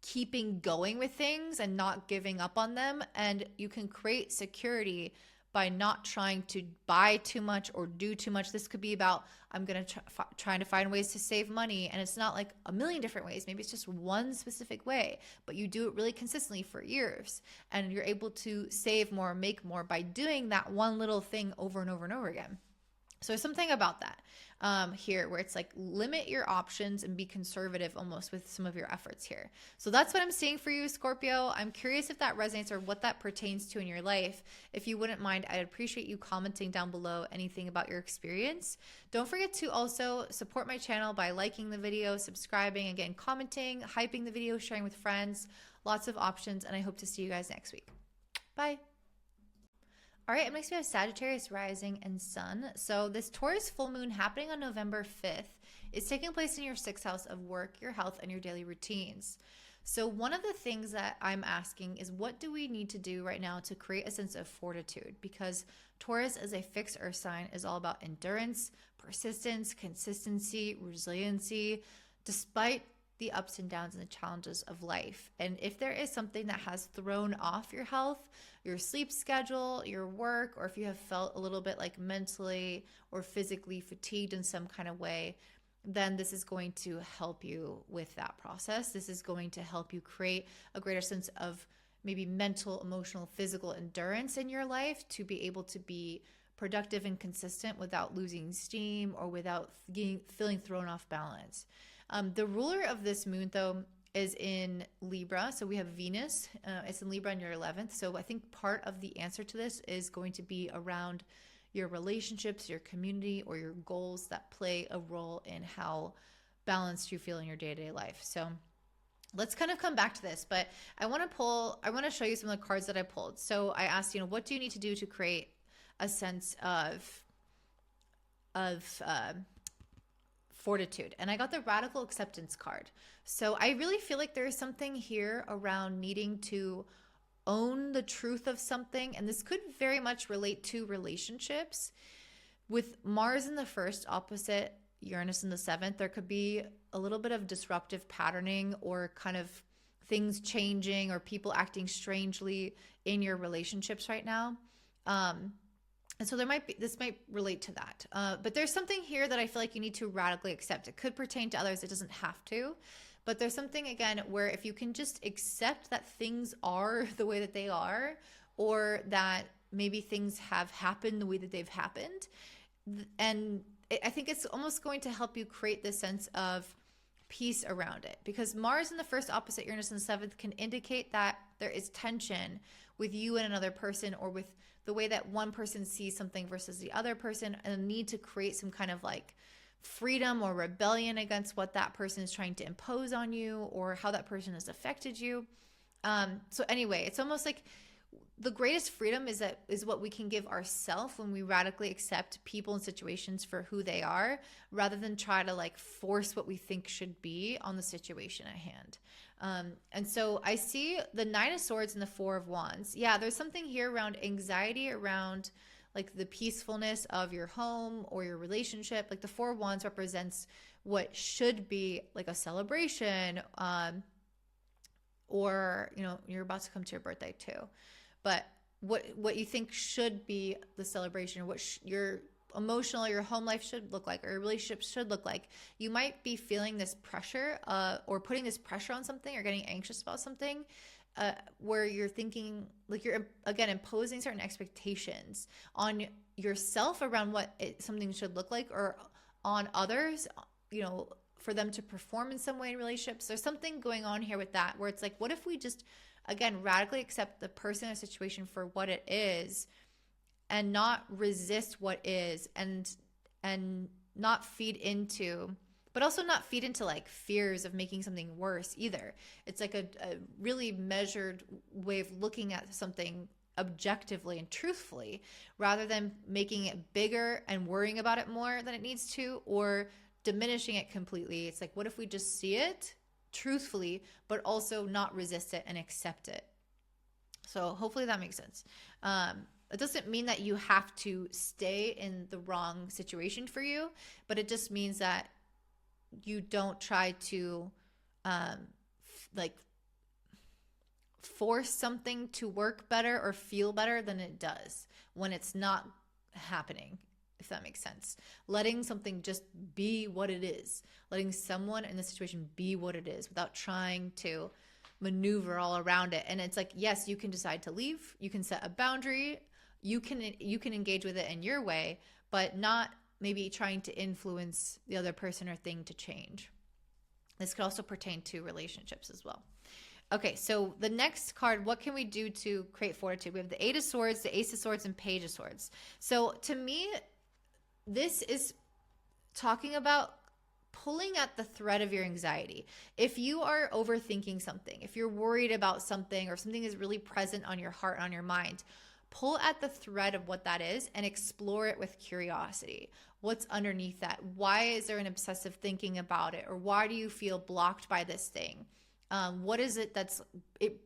keeping going with things and not giving up on them. And you can create security by not trying to buy too much or do too much. This could be about, I'm going to trying to find ways to save money. And it's not like a million different ways. Maybe it's just one specific way, but you do it really consistently for years. And you're able to save more, make more by doing that one little thing over and over and over again. So there's something about that here where it's like limit your options and be conservative almost with some of your efforts here. So that's what I'm seeing for you, Scorpio. I'm curious if that resonates or what that pertains to in your life. If you wouldn't mind, I'd appreciate you commenting down below anything about your experience. Don't forget to also support my channel by liking the video, subscribing, again, commenting, hyping the video, sharing with friends. Lots of options, and I hope to see you guys next week. Bye. All right, next we have Sagittarius rising and sun. So this Taurus full moon happening on November 5th is taking place in your 6th house of work, your health, and your daily routines. So one of the things that I'm asking is, what do we need to do right now to create a sense of fortitude? Because Taurus, as a fixed earth sign, is all about endurance, persistence, consistency, resiliency. Despite the ups and downs and the challenges of life. And if there is something that has thrown off your health, your sleep schedule, your work, or if you have felt a little bit like mentally or physically fatigued in some kind of way, then this is going to help you with that process. This is going to help you create a greater sense of maybe mental, emotional, physical endurance in your life to be able to be productive and consistent without losing steam or without feeling thrown off balance. The ruler of this moon, though, is in Libra. So we have Venus. It's in Libra on your 11th. So I think part of the answer to this is going to be around your relationships, your community, or your goals that play a role in how balanced you feel in your day-to-day life. So let's kind of come back to this, but I want to show you some of the cards that I pulled. So I asked, what do you need to do to create a sense of fortitude? And I got the radical acceptance card. So I really feel like there's something here around needing to own the truth of something. And this could very much relate to relationships. With Mars in the first opposite Uranus in the 7th, there could be a little bit of disruptive patterning or kind of things changing or people acting strangely in your relationships right now. And so this might relate to that. But there's something here that I feel like you need to radically accept. It could pertain to others. It doesn't have to. But there's something, again, where if you can just accept that things are the way that they are, or that maybe things have happened the way that they've happened, and I think it's almost going to help you create this sense of peace around it. Because Mars in the first opposite Uranus in the 7th can indicate that there is tension with you and another person, or with the way that one person sees something versus the other person, and a need to create some kind of like freedom or rebellion against what that person is trying to impose on you, or how that person has affected you. So anyway, it's almost like the greatest freedom is what we can give ourselves when we radically accept people and situations for who they are, rather than try to like force what we think should be on the situation at hand. And so I see the 9 of Swords and the 4 of Wands. Yeah, there's something here around anxiety, around like the peacefulness of your home or your relationship. Like the 4 of Wands represents what should be like a celebration, or, you're about to come to your birthday too. But what you think should be the celebration, or what your emotional, your home life should look like, or your relationship should look like. You might be feeling this pressure, or putting this pressure on something, or getting anxious about something, where you're thinking, like you're, again, imposing certain expectations on yourself around what something should look like, or on others, for them to perform in some way in relationships. There's something going on here with that, where it's like, what if we just, again, radically accept the person or situation for what it is, and not resist what is, and not feed into, but also not feed into like fears of making something worse either. It's like a really measured way of looking at something objectively and truthfully, rather than making it bigger and worrying about it more than it needs to, or diminishing it completely. It's like, what if we just see it truthfully, but also not resist it and accept it? So hopefully that makes sense. It doesn't mean that you have to stay in the wrong situation for you, but it just means that you don't try to force something to work better or feel better than it does when it's not happening, if that makes sense. Letting something just be what it is, letting someone in the situation be what it is, without trying to maneuver all around it. And it's like, yes, you can decide to leave, you can set a boundary, you can engage with it in your way, but not maybe trying to influence the other person or thing to change. This could also pertain to relationships as well. Okay, so the next card, what can we do to create fortitude? We have the 8 of Swords, the Ace of Swords, and Page of Swords. So to me, this is talking about pulling at the thread of your anxiety. If you are overthinking something, if you're worried about something, or something is really present on your heart, on your mind, pull at the thread of what that is and explore it with curiosity. What's underneath that? Why is there an obsessive thinking about it? Or why do you feel blocked by this thing? What is it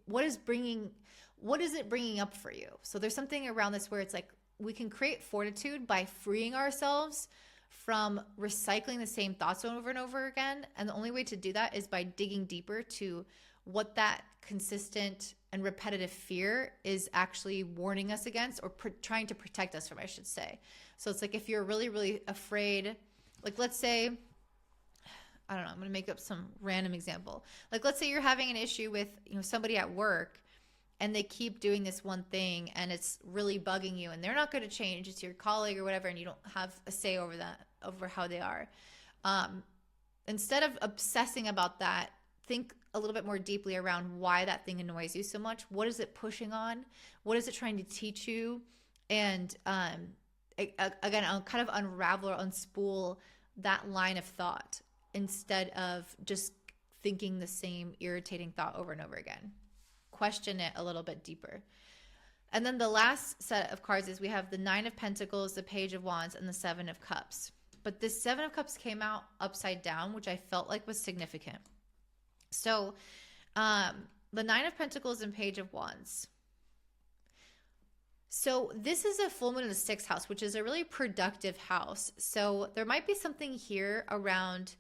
what is it bringing up for you? So there's something around this where it's like, we can create fortitude by freeing ourselves from recycling the same thoughts over and over again. And the only way to do that is by digging deeper to what that consistent and repetitive fear is actually warning us against, or trying to protect us from, I should say. So it's like, if you're really, really afraid, like let's say, I don't know, I'm going to make up some random example. Like let's say you're having an issue with, somebody at work, and they keep doing this one thing and it's really bugging you, and they're not going to change. It's your colleague or whatever, and you don't have a say over that, over how they are. Instead of obsessing about that, think a little bit more deeply around why that thing annoys you so much. What is it pushing on? What is it trying to teach you? And again, I'll kind of unravel or unspool that line of thought instead of just thinking the same irritating thought over and over again. Question it a little bit deeper. And then the last set of cards is we have the Nine of Pentacles, the Page of Wands, and the Seven of Cups. But this Seven of Cups came out upside down, which I felt like was significant. So the Nine of Pentacles and Page of Wands. So this is a full moon in the 6th house, which is a really productive house. So there might be something here around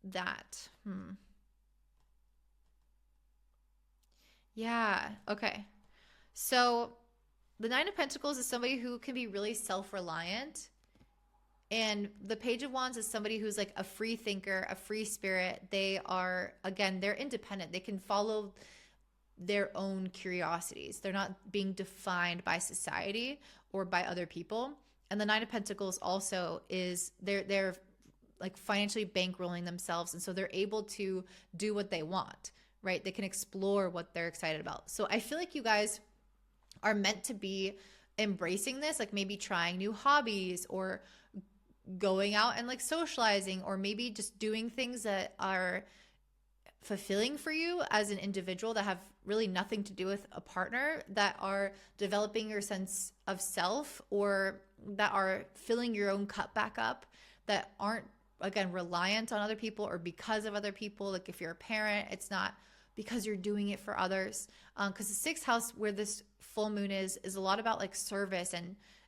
that. Yeah. Okay. So the Nine of Pentacles is somebody who can be really self-reliant. And the Page of Wands is somebody who's like a free thinker, a free spirit. They are, again, they're independent. They can follow their own curiosities. They're not being defined by society or by other people. And the Nine of Pentacles also is, they're like financially bankrolling themselves. And so they're able to do what they want, right? They can explore what they're excited about. So I feel like you guys are meant to be embracing this, like maybe trying new hobbies, or going out and like socializing, or maybe just doing things that are fulfilling for you as an individual that have really nothing to do with a partner, that are developing your sense of self, or that are filling your own cup back up, that aren't, again, reliant on other people or because of other people. Like if you're a parent, it's not because you're doing it for others. Because the 6th house, where this full moon is a lot about like service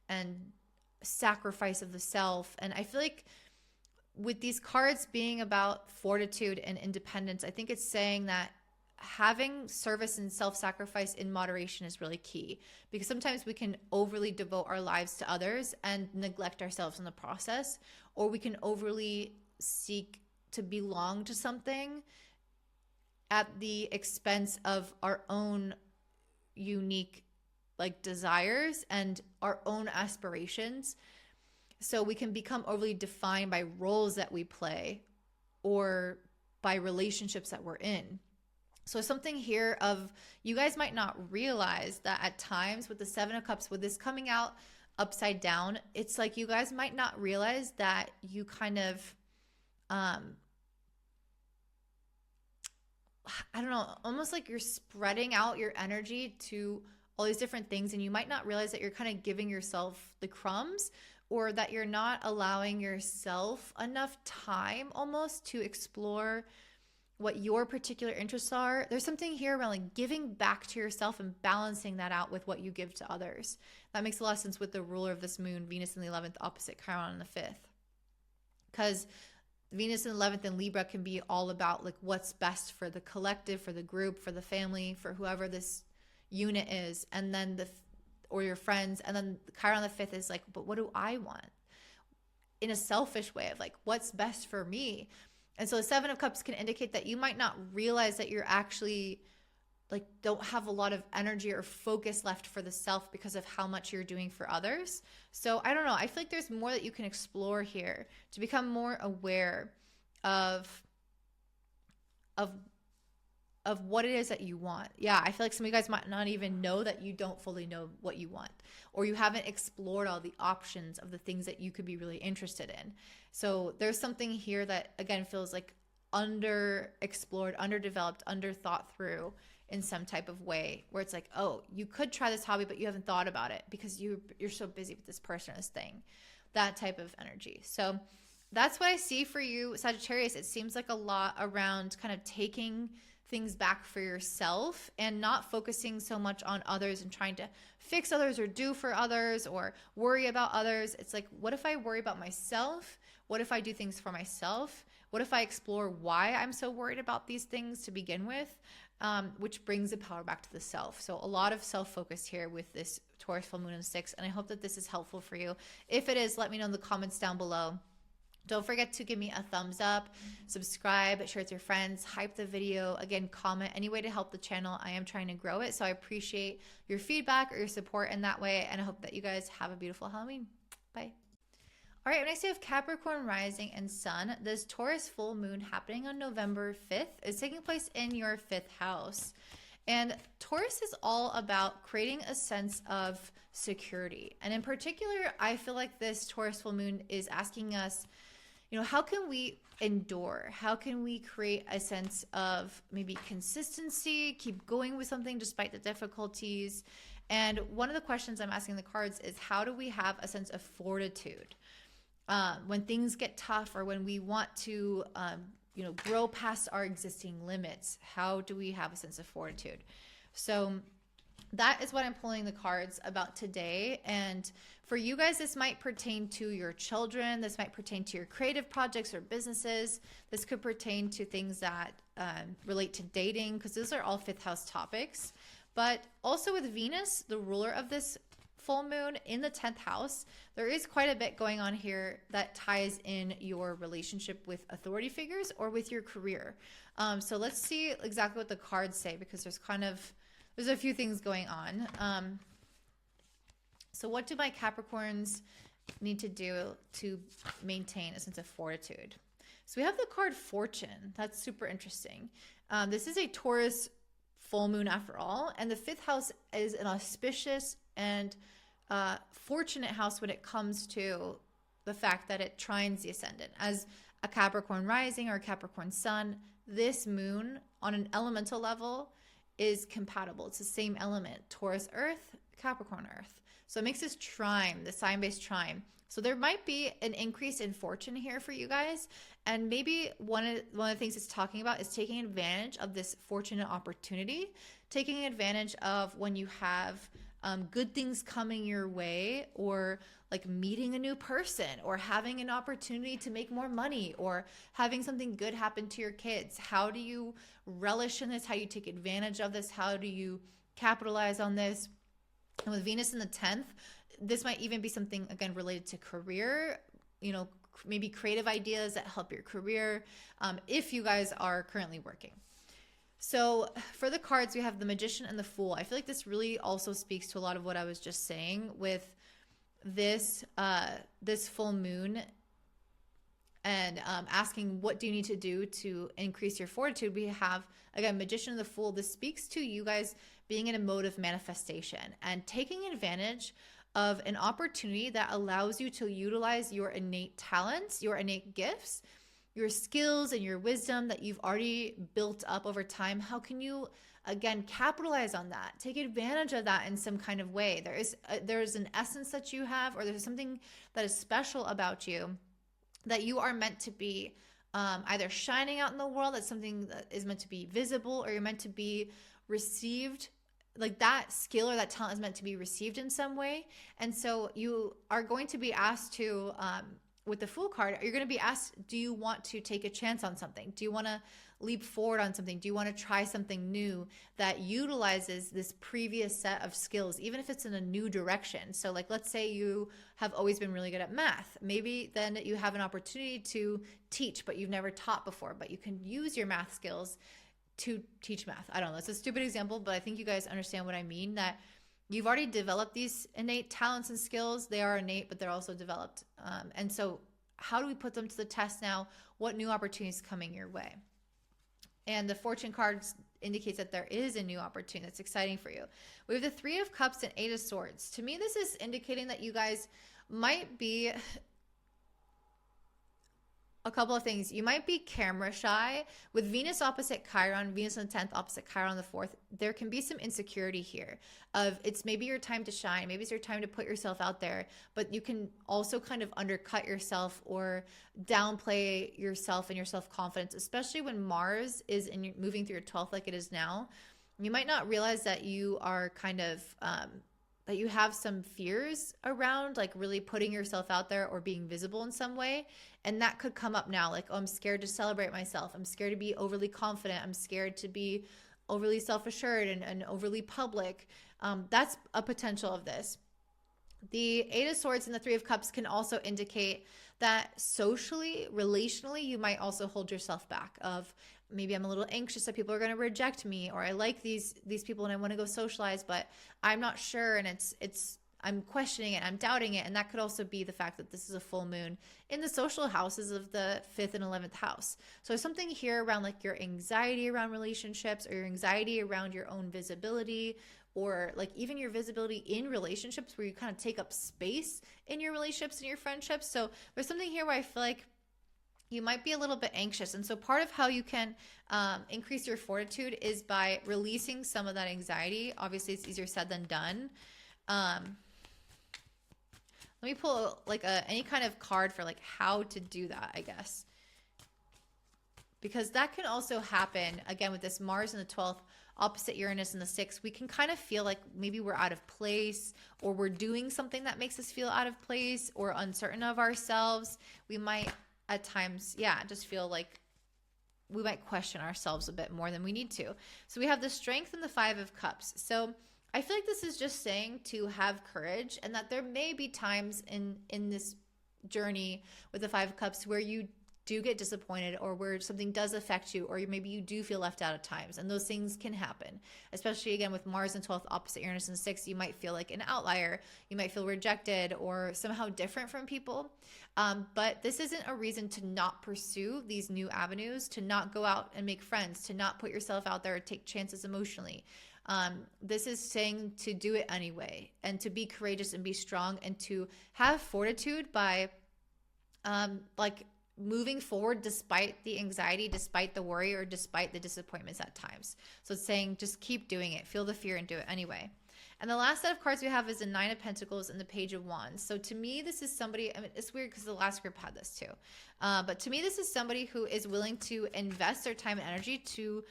and sacrifice of the self. And I feel like with these cards being about fortitude and independence, I think it's saying that having service and self-sacrifice in moderation is really key, because sometimes we can overly devote our lives to others and neglect ourselves in the process, or we can overly seek to belong to something at the expense of our own unique like desires and our own aspirations. So we can become overly defined by roles that we play or by relationships that we're in. So something here of, you guys might not realize that at times with the Seven of Cups, with this coming out upside down, it's like you guys might not realize that you kind of, I don't know, almost like you're spreading out your energy to all these different things, and you might not realize that you're kind of giving yourself the crumbs, or that you're not allowing yourself enough time almost to explore what your particular interests are. There's something here around like giving back to yourself and balancing that out with what you give to others. That makes a lot of sense with the ruler of this moon, Venus in the 11th, opposite Chiron in the 5th. Because Venus in the 11th in Libra can be all about like what's best for the collective, for the group, for the family, for whoever this unit is, and then or your friends. And then Chiron the 5th is like, but what do I want? In a selfish way of like, what's best for me? And so the Seven of Cups can indicate that you might not realize that you're actually like don't have a lot of energy or focus left for the self because of how much you're doing for others. So I don't know. I feel like there's more that you can explore here to become more aware of what it is that you want. Yeah, I feel like some of you guys might not even know that you don't fully know what you want, or you haven't explored all the options of the things that you could be really interested in. So there's something here that, again, feels like underexplored, underdeveloped, underthought through in some type of way, where it's like, oh, you could try this hobby, but you haven't thought about it because you're so busy with this person or this thing. That type of energy. So that's what I see for you, Sagittarius. It seems like a lot around kind of taking things back for yourself and not focusing so much on others and trying to fix others or do for others or worry about others. It's like, what if I worry about myself? What if I do things for myself? What if I explore why I'm so worried about these things to begin with? Which brings the power back to the self. So a lot of self-focus here with this Taurus full moon in 6. And I hope that this is helpful for you. If it is, let me know in the comments down below. Don't forget to give me a thumbs up, subscribe, share with your friends, hype the video. Again, comment any way to help the channel. I am trying to grow it. So I appreciate your feedback or your support in that way. And I hope that you guys have a beautiful Halloween. Bye. All right, next we have Capricorn rising and sun. This Taurus full moon happening on November 5th is taking place in your 5th house. And Taurus is all about creating a sense of security. And in particular, I feel like this Taurus full moon is asking us, how can we endure? How can we create a sense of maybe consistency, keep going with something despite the difficulties? And one of the questions I'm asking the cards is, how do we have a sense of fortitude? When things get tough or when we want to, grow past our existing limits, how do we have a sense of fortitude? So that is what I'm pulling the cards about today. And for you guys, this might pertain to your children. This might pertain to your creative projects or businesses. This could pertain to things that relate to dating, because those are all 5th house topics. But also with Venus, the ruler of this full moon in the 10th house, there is quite a bit going on here that ties in your relationship with authority figures or with your career. So let's see exactly what the cards say, because there's a few things going on. So what do my Capricorns need to do to maintain a sense of fortitude? So we have the card Fortune. That's super interesting. This is a Taurus full moon after all, and the 5th house is an auspicious and fortunate house when it comes to the fact that it trines the ascendant. As a Capricorn rising or a Capricorn sun, this moon on an elemental level is compatible. It's the same element, Taurus Earth, Capricorn Earth. So it makes this trine, the sign-based trine. So there might be an increase in fortune here for you guys. And maybe one of the things it's talking about is taking advantage of this fortunate opportunity, taking advantage of when you have good things coming your way, or like meeting a new person, or having an opportunity to make more money, or having something good happen to your kids. How do you relish in this? How do you take advantage of this? How do you capitalize on this? And with Venus in the 10th, this might even be something, again, related to career, maybe creative ideas that help your career, if you guys are currently working. So for the cards, we have the Magician and the Fool. I feel like this really also speaks to a lot of what I was just saying with this full moon and asking, what do you need to do to increase your fortitude? We have, again, Magician and the Fool. This speaks to you guys being in a mode of manifestation and taking advantage of an opportunity that allows you to utilize your innate talents, your innate gifts, your skills and your wisdom that you've already built up over time. How can you, again, capitalize on that? Take advantage of that in some kind of way. There's an essence that you have, or there's something that is special about you that you are meant to be either shining out in the world. That's something that is meant to be visible, or you're meant to be received. Like that skill or that talent is meant to be received in some way. And so you are going to be asked to, with the Fool card, you're going to be asked, do you want to take a chance on something? Do you want to leap forward on something? Do you want to try something new that utilizes this previous set of skills, even if it's in a new direction? So like, let's say you have always been really good at math. Maybe then you have an opportunity to teach, but you've never taught before, but you can use your math skills to teach math. I don't know. It's a stupid example, but I think you guys understand what I mean, that you've already developed these innate talents and skills. They are innate, but they're also developed. And so how do we put them to the test now? What new opportunities coming your way? And the Fortune cards indicates that there is a new opportunity that's exciting for you. We have the 3 of Cups and 8 of Swords. To me, this is indicating that you guys might be a couple of things. You might be camera shy. With Venus opposite Chiron, Venus on the 10th opposite Chiron on the 4th, there can be some insecurity here of it's maybe your time to shine. Maybe it's your time to put yourself out there, but you can also kind of undercut yourself or downplay yourself and your self-confidence, especially when Mars is moving through your 12th like it is now. You might not realize that you are kind of that you have some fears around like really putting yourself out there or being visible in some way. And that could come up now, like, oh, I'm scared to celebrate myself. I'm scared to be overly confident. I'm scared to be overly self-assured and overly public. That's a potential of this. The Eight of Swords and the Three of Cups can also indicate that socially, relationally, you might also hold yourself back of maybe I'm a little anxious that people are going to reject me, or I like these people and I want to go socialize, but I'm not sure, and I'm questioning it, I'm doubting it. And that could also be the fact that this is a full moon in the social houses of the 5th and 11th house. So there's something here around like your anxiety around relationships, or your anxiety around your own visibility, or like even your visibility in relationships where you kind of take up space in your relationships and your friendships. So there's something here where I feel like you might be a little bit anxious. And so part of how you can increase your fortitude is by releasing some of that anxiety. Obviously, it's easier said than done. Let me pull like any kind of card for like how to do that, I guess. Because that can also happen, again, with this Mars in the 12th, opposite Uranus in the 6th. We can kind of feel like maybe we're out of place, or we're doing something that makes us feel out of place or uncertain of ourselves. We might at times, just feel like we might question ourselves a bit more than we need to. So we have the Strength and the Five of Cups. So I feel like this is just saying to have courage, and that there may be times in this journey with the Five of Cups where you do get disappointed, or where something does affect you, or maybe you do feel left out at times. And those things can happen, especially again with Mars in 12th opposite Uranus in 6th. You might feel like an outlier. You might feel rejected or somehow different from people. But this isn't a reason to not pursue these new avenues, to not go out and make friends, to not put yourself out there or take chances emotionally. This is saying to do it anyway, and to be courageous and be strong, and to have fortitude by like moving forward despite the anxiety, despite the worry, or despite the disappointments at times. So it's saying just keep doing it, feel the fear and do it anyway. And the last set of cards we have is the Nine of Pentacles and the Page of Wands. So to me, this is somebody, I mean, it's weird because the last group had this too. But to me, this is somebody who is willing to invest their time and energy to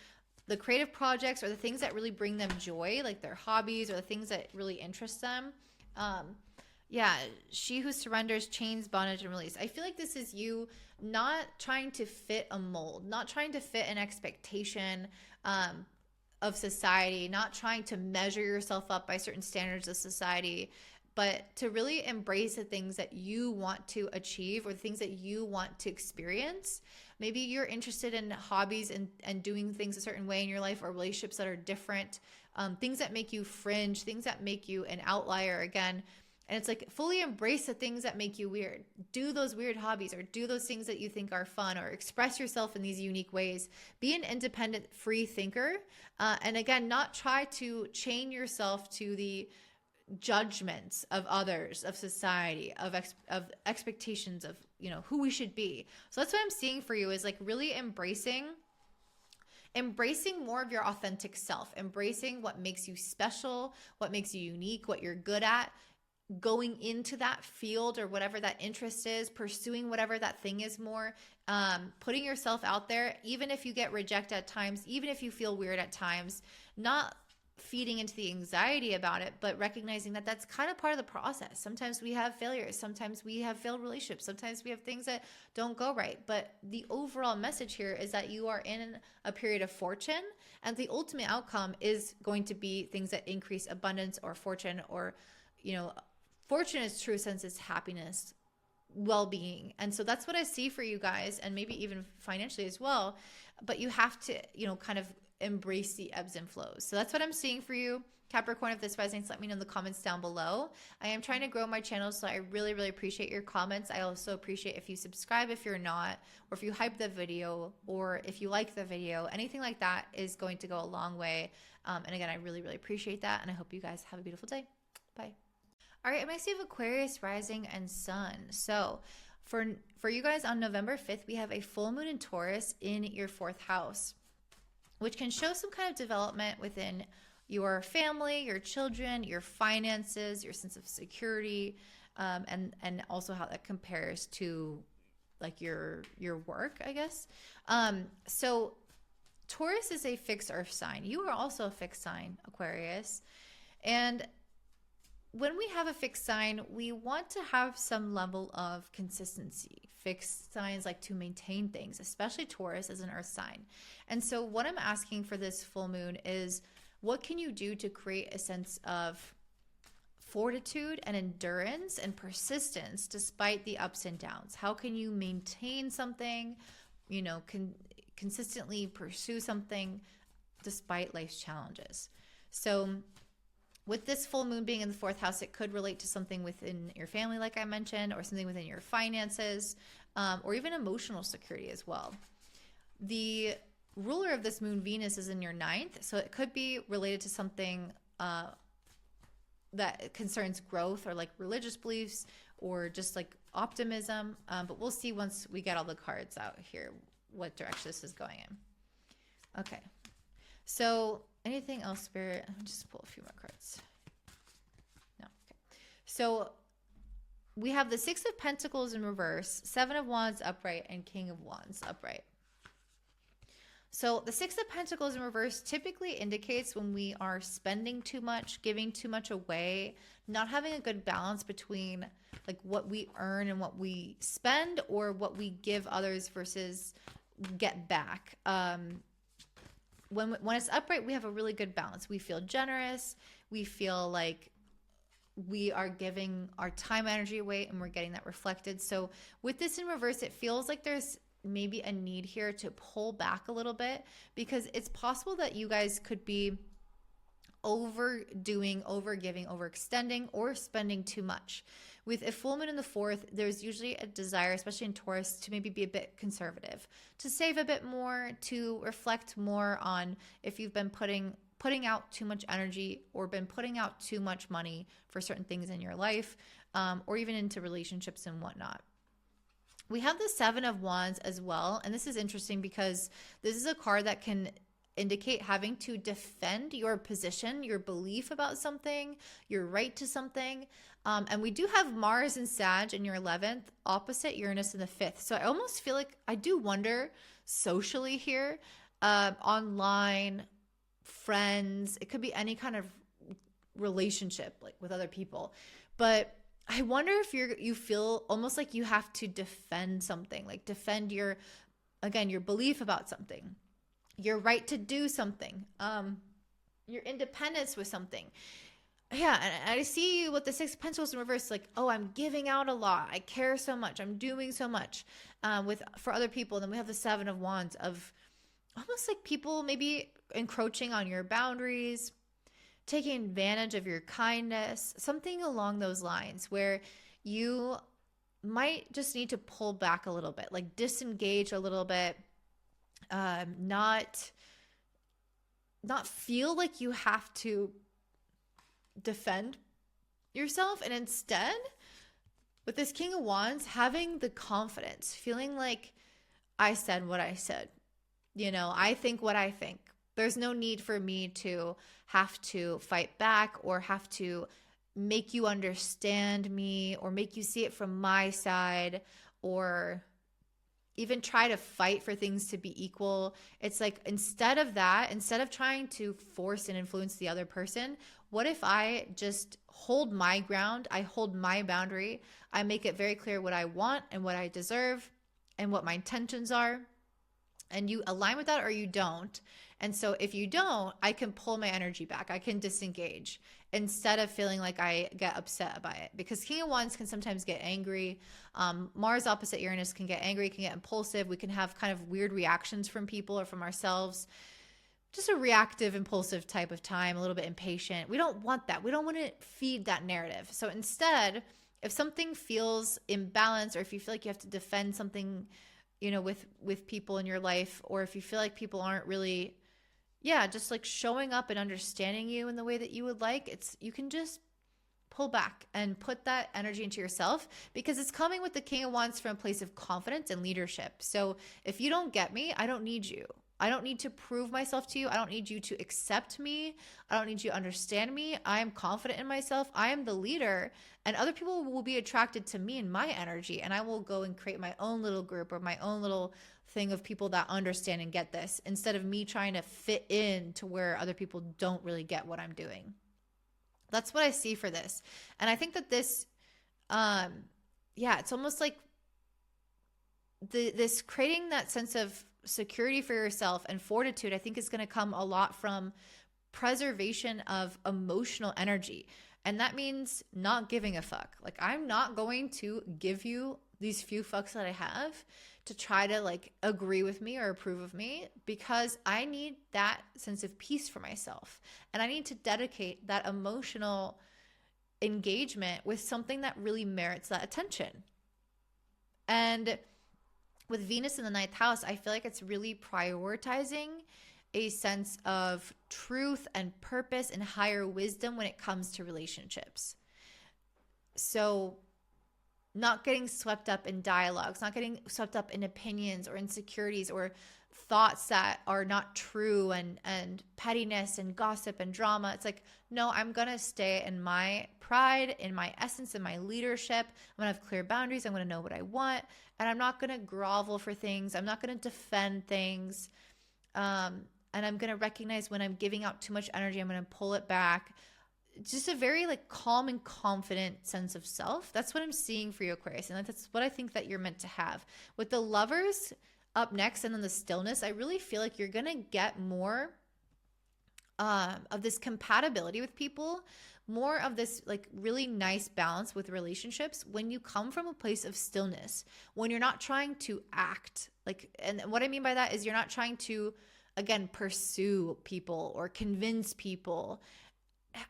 the creative projects or the things that really bring them joy, like their hobbies or the things that really interest them. She who surrenders, chains, bondage, and release. I feel like this is you not trying to fit a mold, not trying to fit an expectation of society, not trying to measure yourself up by certain standards of society, but to really embrace the things that you want to achieve or the things that you want to experience. Maybe you're interested in hobbies and doing things a certain way in your life, or relationships that are different, things that make you fringe, things that make you an outlier again. And it's like fully embrace the things that make you weird. Do those weird hobbies, or do those things that you think are fun, or express yourself in these unique ways. Be an independent, free thinker. And again, not try to chain yourself to the judgments of others, of society, of expectations of, who we should be. So that's what I'm seeing for you, is like really embracing more of your authentic self, embracing what makes you special, what makes you unique, what you're good at, going into that field or whatever that interest is, pursuing whatever that thing is more, putting yourself out there, even if you get rejected at times, even if you feel weird at times, not feeding into the anxiety about it, but recognizing that that's kind of part of the process. Sometimes we have failures. Sometimes we have failed relationships. Sometimes we have things that don't go right. But the overall message here is that you are in a period of fortune, and the ultimate outcome is going to be things that increase abundance or fortune, or, fortune is true sense is happiness, well-being. And so that's what I see for you guys, and maybe even financially as well. But you have to, kind of embrace the ebbs and flows. So that's what I'm seeing for you, Capricorn. If this resonates, let me know in the comments down below. I am trying to grow my channel, so I really, really appreciate your comments. I also appreciate if you subscribe if you're not, or if you hype the video, or if you like the video. Anything like that is going to go a long way. And again, I really, really appreciate that, and I hope you guys have a beautiful day. Bye. All right, I'm going to have Aquarius rising and sun. So For you guys on November 5th, we have a full moon in Taurus in your 4th house, which can show some kind of development within your family, your children, your finances, your sense of security, and also how that compares to like your work, I guess. So Taurus is a fixed earth sign. You are also a fixed sign, Aquarius. And when we have a fixed sign, we want to have some level of consistency. Fixed signs like to maintain things, especially Taurus as an earth sign. And so what I'm asking for this full moon is, what can you do to create a sense of fortitude and endurance and persistence despite the ups and downs? How can you maintain something, consistently pursue something despite life's challenges? So with this full moon being in the 4th house, it could relate to something within your family, like I mentioned, or something within your finances, or even emotional security as well. The ruler of this moon, Venus, is in your 9th, so it could be related to something that concerns growth or like religious beliefs or just like optimism. But we'll see once we get all the cards out here what direction this is going in. Okay. So anything else, Spirit? I'll just pull a few more cards. No. Okay. So we have the 6 of Pentacles in reverse, 7 of Wands upright, and King of Wands upright. So the 6 of Pentacles in reverse typically indicates when we are spending too much, giving too much away, not having a good balance between like what we earn and what we spend, or what we give others versus get back. When it's upright, we have a really good balance. We feel generous. We feel like we are giving our time, energy away, and we're getting that reflected. So with this in reverse, it feels like there's maybe a need here to pull back a little bit, because it's possible that you guys could be overdoing, overgiving, overextending, or spending too much. With a full moon in the 4th, there's usually a desire, especially in Taurus, to maybe be a bit conservative, to save a bit more, to reflect more on if you've been putting out too much energy or been putting out too much money for certain things in your life, or even into relationships and whatnot. We have the 7 of Wands as well, and this is interesting because this is a card that can indicate having to defend your position, your belief about something, your right to something. And we do have Mars and Sag in your 11th, opposite Uranus in the 5th. So I almost feel like I do wonder socially here, online, friends, it could be any kind of relationship like with other people. But I wonder if you feel almost like you have to defend something, like defend your belief about something, your right to do something, your independence with something. Yeah, and I see you with the 6 of Pentacles in reverse, like, oh, I'm giving out a lot. I care so much. I'm doing so much for other people. And then we have the 7 of Wands of almost like people maybe encroaching on your boundaries, taking advantage of your kindness, something along those lines where you might just need to pull back a little bit, like disengage a little bit, not feel like you have to defend yourself, and instead with this King of Wands, having the confidence, feeling like I said what I said, I think what I think. There's no need for me to have to fight back or have to make you understand me or make you see it from my side, or even try to fight for things to be equal. It's like, instead of trying to force and influence the other person, what if I just hold my ground? I hold my boundary. I make it very clear what I want and what I deserve and what my intentions are. And you align with that or you don't. And so if you don't, I can pull my energy back. I can disengage instead of feeling like I get upset by it. Because King of Wands can sometimes get angry. Mars opposite Uranus can get angry, can get impulsive. We can have kind of weird reactions from people or from ourselves. Just a reactive, impulsive type of time, a little bit impatient. We don't want that. We don't want to feed that narrative. So instead, if something feels imbalanced, or if you feel like you have to defend something, with people in your life, or if you feel like people aren't really, just like showing up and understanding you in the way that you would like, you can just pull back and put that energy into yourself, because it's coming with the King of Wands from a place of confidence and leadership. So if you don't get me, I don't need you. I don't need to prove myself to you. I don't need you to accept me. I don't need you to understand me. I am confident in myself. I am the leader, and other people will be attracted to me and my energy. And I will go and create my own little group or my own little thing of people that understand and get this, instead of me trying to fit in to where other people don't really get what I'm doing. That's what I see for this. And I think that this, it's almost like this creating that sense of security for yourself and fortitude, I think is going to come a lot from preservation of emotional energy. And that means not giving a fuck. Like, I'm not going to give you these few fucks that I have to try to like agree with me or approve of me, because I need that sense of peace for myself. And I need to dedicate that emotional engagement with something that really merits that attention. And with Venus in the 9th house, I feel like it's really prioritizing a sense of truth and purpose and higher wisdom when it comes to relationships. So not getting swept up in dialogues, not getting swept up in opinions or insecurities or thoughts that are not true, and pettiness and gossip and drama. It's like, no, I'm going to stay in my pride, in my essence, in my leadership. I'm going to have clear boundaries. I'm going to know what I want, and I'm not going to grovel for things. I'm not going to defend things. And I'm going to recognize when I'm giving out too much energy. I'm going to pull it back. Just a very like calm and confident sense of self. That's what I'm seeing for you, Aquarius. And that's what I think that you're meant to have. With the Lovers up next and then the Stillness, I really feel like you're going to get more of this compatibility with people, more of this like really nice balance with relationships when you come from a place of stillness, when you're not trying to act. Like, and what I mean by that is you're not trying to, again, pursue people or convince people.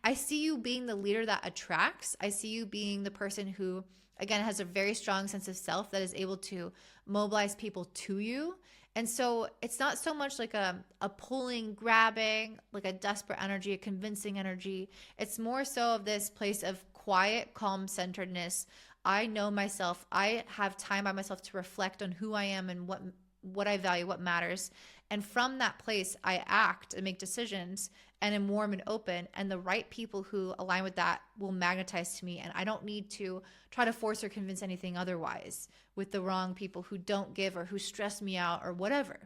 I see you being the leader that attracts. I see you being the person who, again, has a very strong sense of self that is able to mobilize people to you. And so it's not so much like a pulling, grabbing, like a desperate energy, a convincing energy. It's more so of this place of quiet, calm centeredness. I know myself. I have time by myself to reflect on who I am and what I value, what matters. And from that place, I act and make decisions and am warm and open. And the right people who align with that will magnetize to me. And I don't need to try to force or convince anything otherwise with the wrong people who don't give or who stress me out or whatever.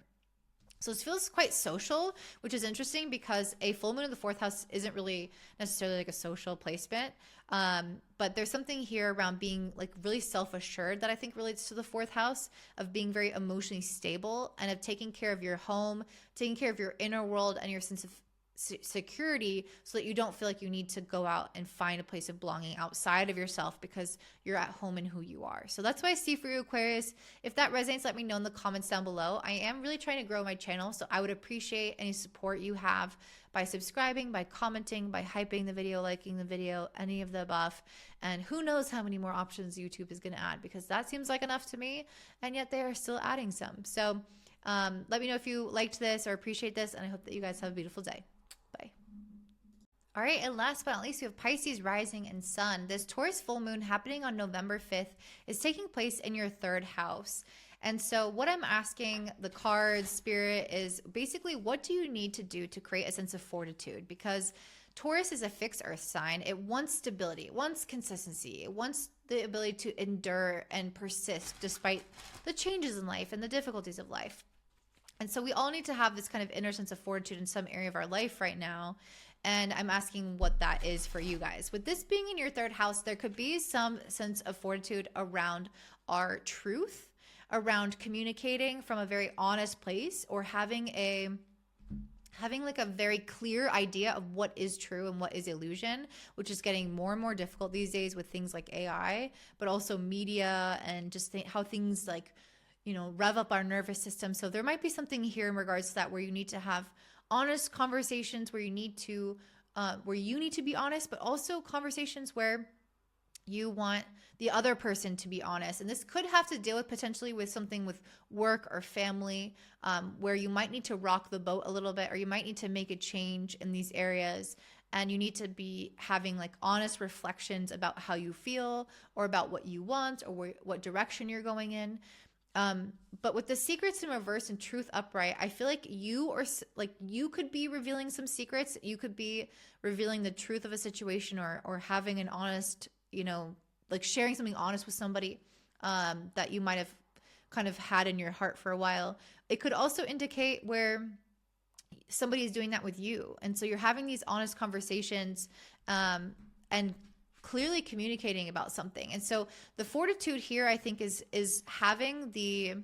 So this feels quite social, which is interesting because a full moon in the 4th house isn't really necessarily like a social placement. But there's something here around being like really self-assured that I think relates to the 4th house, of being very emotionally stable and of taking care of your home, taking care of your inner world and your sense of security, so that you don't feel like you need to go out and find a place of belonging outside of yourself because you're at home in who you are. So that's what I see for you, Aquarius. If that resonates, let me know in the comments down below. I am really trying to grow my channel, so I would appreciate any support you have by subscribing, by commenting, by hyping the video, liking the video, any of the above. And who knows how many more options YouTube is going to add, because that seems like enough to me, and yet they are still adding some. So let me know if you liked this or appreciate this, and I hope that you guys have a beautiful day. Bye. All right, and last but not least, we have Pisces rising and sun. This Taurus full moon happening on November 5th is taking place in your 3rd house. And so what I'm asking the cards, Spirit, is basically, what do you need to do to create a sense of fortitude? Because Taurus is a fixed earth sign. It wants stability. It wants consistency. It wants the ability to endure and persist despite the changes in life and the difficulties of life. And so we all need to have this kind of inner sense of fortitude in some area of our life right now. And I'm asking what that is for you guys. With this being in your 3rd house, there could be some sense of fortitude around our truth, around communicating from a very honest place, or having like a very clear idea of what is true and what is illusion, which is getting more and more difficult these days with things like AI, but also media and just how things like, rev up our nervous system. So there might be something here in regards to that, where you need to have honest conversations, where you need to be honest, but also conversations where you want the other person to be honest. And this could have to deal with potentially with something with work or family, where you might need to rock the boat a little bit, or you might need to make a change in these areas. and you need to be having like honest reflections about how you feel or about what you want or what direction you're going in. But with the secrets in reverse and truth upright, I feel like you could be revealing some secrets. You could be revealing the truth of a situation or having an honest, like sharing something honest with somebody that you might have kind of had in your heart for a while. It could also indicate where somebody is doing that with you. And so you're having these honest conversations and clearly communicating about something. And so the fortitude here, I think, is having the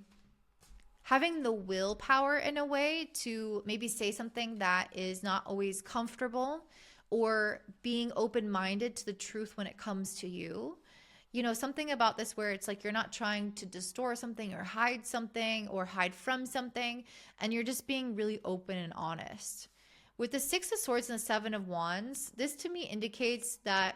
willpower in a way to maybe say something that is not always comfortable, or being open-minded to the truth when it comes to you. Something about this where it's like you're not trying to distort something or hide something or hide from something, and you're just being really open and honest. With the Six of Swords and the Seven of Wands, this to me indicates that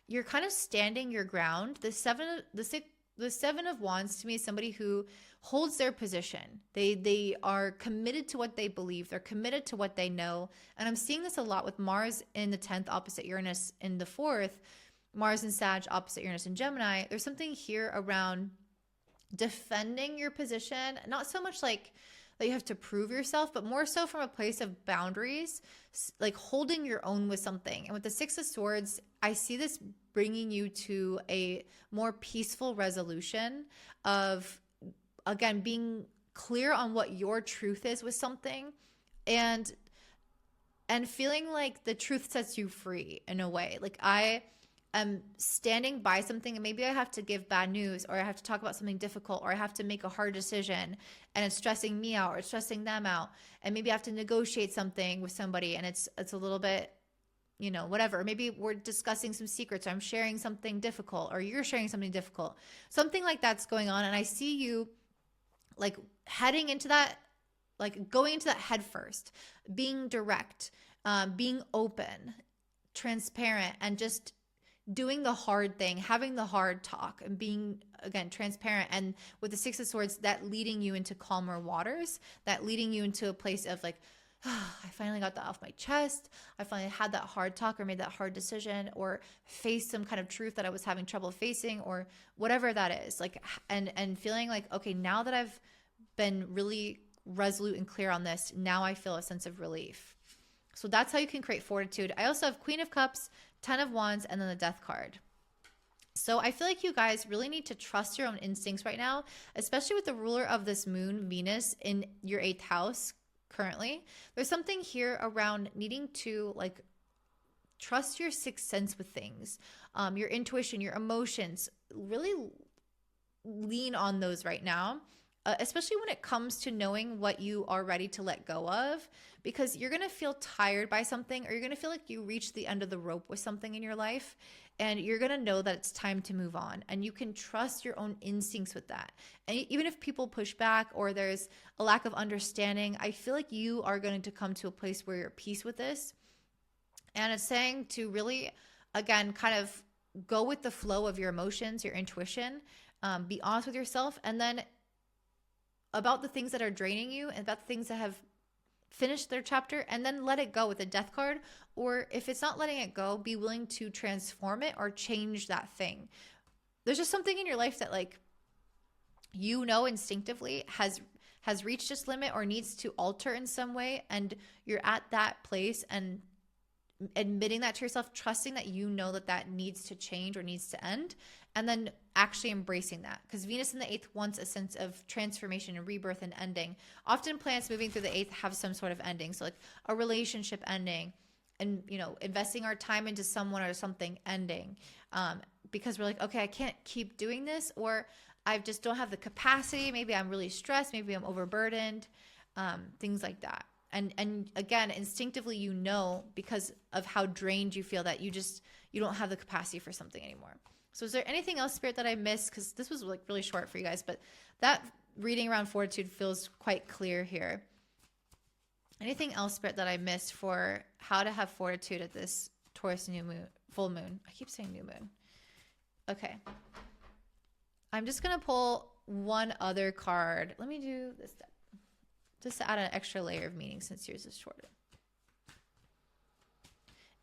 you're kind of standing your ground. The Seven of Wands to me is somebody who holds their position. They are committed to what they believe. They're committed to what they know. And I'm seeing this a lot with Mars in the 10th opposite Uranus in the 4th, Mars and Sag opposite Uranus and Gemini. There's something here around defending your position, not so much like that you have to prove yourself, but more so from a place of boundaries, like holding your own with something. And with the Six of Swords, I see this bringing you to a more peaceful resolution of, again, being clear on what your truth is with something, and feeling like the truth sets you free in a way. Like I am standing by something, and maybe I have to give bad news, or I have to talk about something difficult, or I have to make a hard decision and it's stressing me out or it's stressing them out. And maybe I have to negotiate something with somebody and it's a little bit, whatever. Maybe we're discussing some secrets, or I'm sharing something difficult, or you're sharing something difficult. Something like that's going on. And I see you like heading into that, like going into that head first, being direct, being open, transparent, and just doing the hard thing, having the hard talk, and being, again, transparent. And with the Six of Swords, that leading you into calmer waters, that leading you into a place of like, I finally got that off my chest. I finally had that hard talk, or made that hard decision, or faced some kind of truth that I was having trouble facing, or whatever that is. Like, and feeling like, okay, now that I've been really resolute and clear on this, now I feel a sense of relief. So that's how you can create fortitude. I also have Queen of Cups, 10 of Wands, and then the Death card. So I feel like you guys really need to trust your own instincts right now, especially with the ruler of this moon, Venus, in your 8th house currently. There's something here around needing to like trust your sixth sense with things, your intuition, your emotions. Really lean on those right now. Especially when it comes to knowing what you are ready to let go of, because you're going to feel tired by something, or you're going to feel like you reached the end of the rope with something in your life, and you're going to know that it's time to move on. And you can trust your own instincts with that. And even if people push back or there's a lack of understanding, I feel like you are going to come to a place where you're at peace with this. And it's saying to really, again, kind of go with the flow of your emotions, your intuition, be honest with yourself, and then about the things that are draining you and about the things that have finished their chapter, and then let it go with a Death card. Or if it's not letting it go, be willing to transform it or change that thing. There's just something in your life that like, instinctively has reached its limit or needs to alter in some way. And you're at that place and admitting that to yourself, trusting that that needs to change or needs to end, and then actually embracing that. Because Venus in the 8th wants a sense of transformation and rebirth and ending. Often planets moving through the 8th have some sort of ending. So like a relationship ending, and investing our time into someone or something ending, because we're like, okay, I can't keep doing this, or I just don't have the capacity. Maybe I'm really stressed. Maybe I'm overburdened, things like that. And again, instinctively, because of how drained you feel, that you don't have the capacity for something anymore. So is there anything else, Spirit, that I missed? Because this was like really short for you guys, but that reading around fortitude feels quite clear here. Anything else, Spirit, that I missed for how to have fortitude at this Taurus full moon? I keep saying new moon. Okay. I'm just going to pull one other card. Let me do this step, just to add an extra layer of meaning since yours is shorter.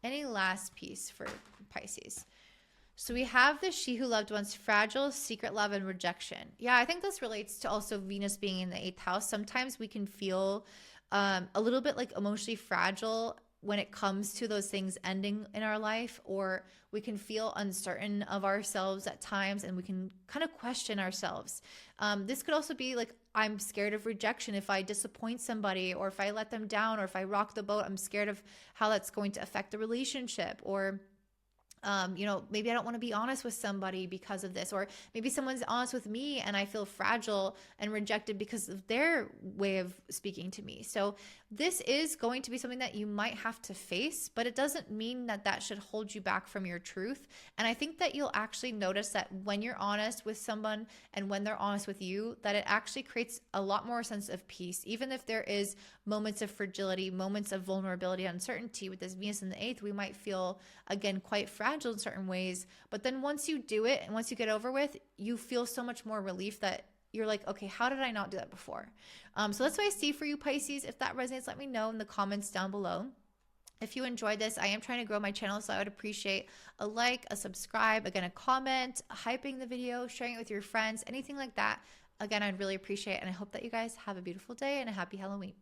Any last piece for Pisces? So we have the she who loved once, fragile, secret love, and rejection. Yeah, I think this relates to also Venus being in the 8th house. Sometimes we can feel a little bit like emotionally fragile when it comes to those things ending in our life, or we can feel uncertain of ourselves at times, and we can kind of question ourselves. This could also be like, I'm scared of rejection. If I disappoint somebody, or if I let them down, or if I rock the boat, I'm scared of how that's going to affect the relationship. Or maybe I don't want to be honest with somebody because of this, or maybe someone's honest with me and I feel fragile and rejected because of their way of speaking to me. So this is going to be something that you might have to face, but it doesn't mean that that should hold you back from your truth. And I think that you'll actually notice that when you're honest with someone and when they're honest with you, that it actually creates a lot more sense of peace, even if there is moments of fragility, moments of vulnerability, uncertainty. With this Venus in the 8th, we might feel, again, quite fragile in certain ways. But then once you do it and once you get over with, you feel so much more relief that you're like, okay, how did I not do that before? So that's what I see for you, Pisces. If that resonates, let me know in the comments down below. If you enjoyed this, I am trying to grow my channel, so I would appreciate a like, a subscribe, again, a comment, hyping the video, sharing it with your friends, anything like that. Again, I'd really appreciate it, and I hope that you guys have a beautiful day and a happy Halloween.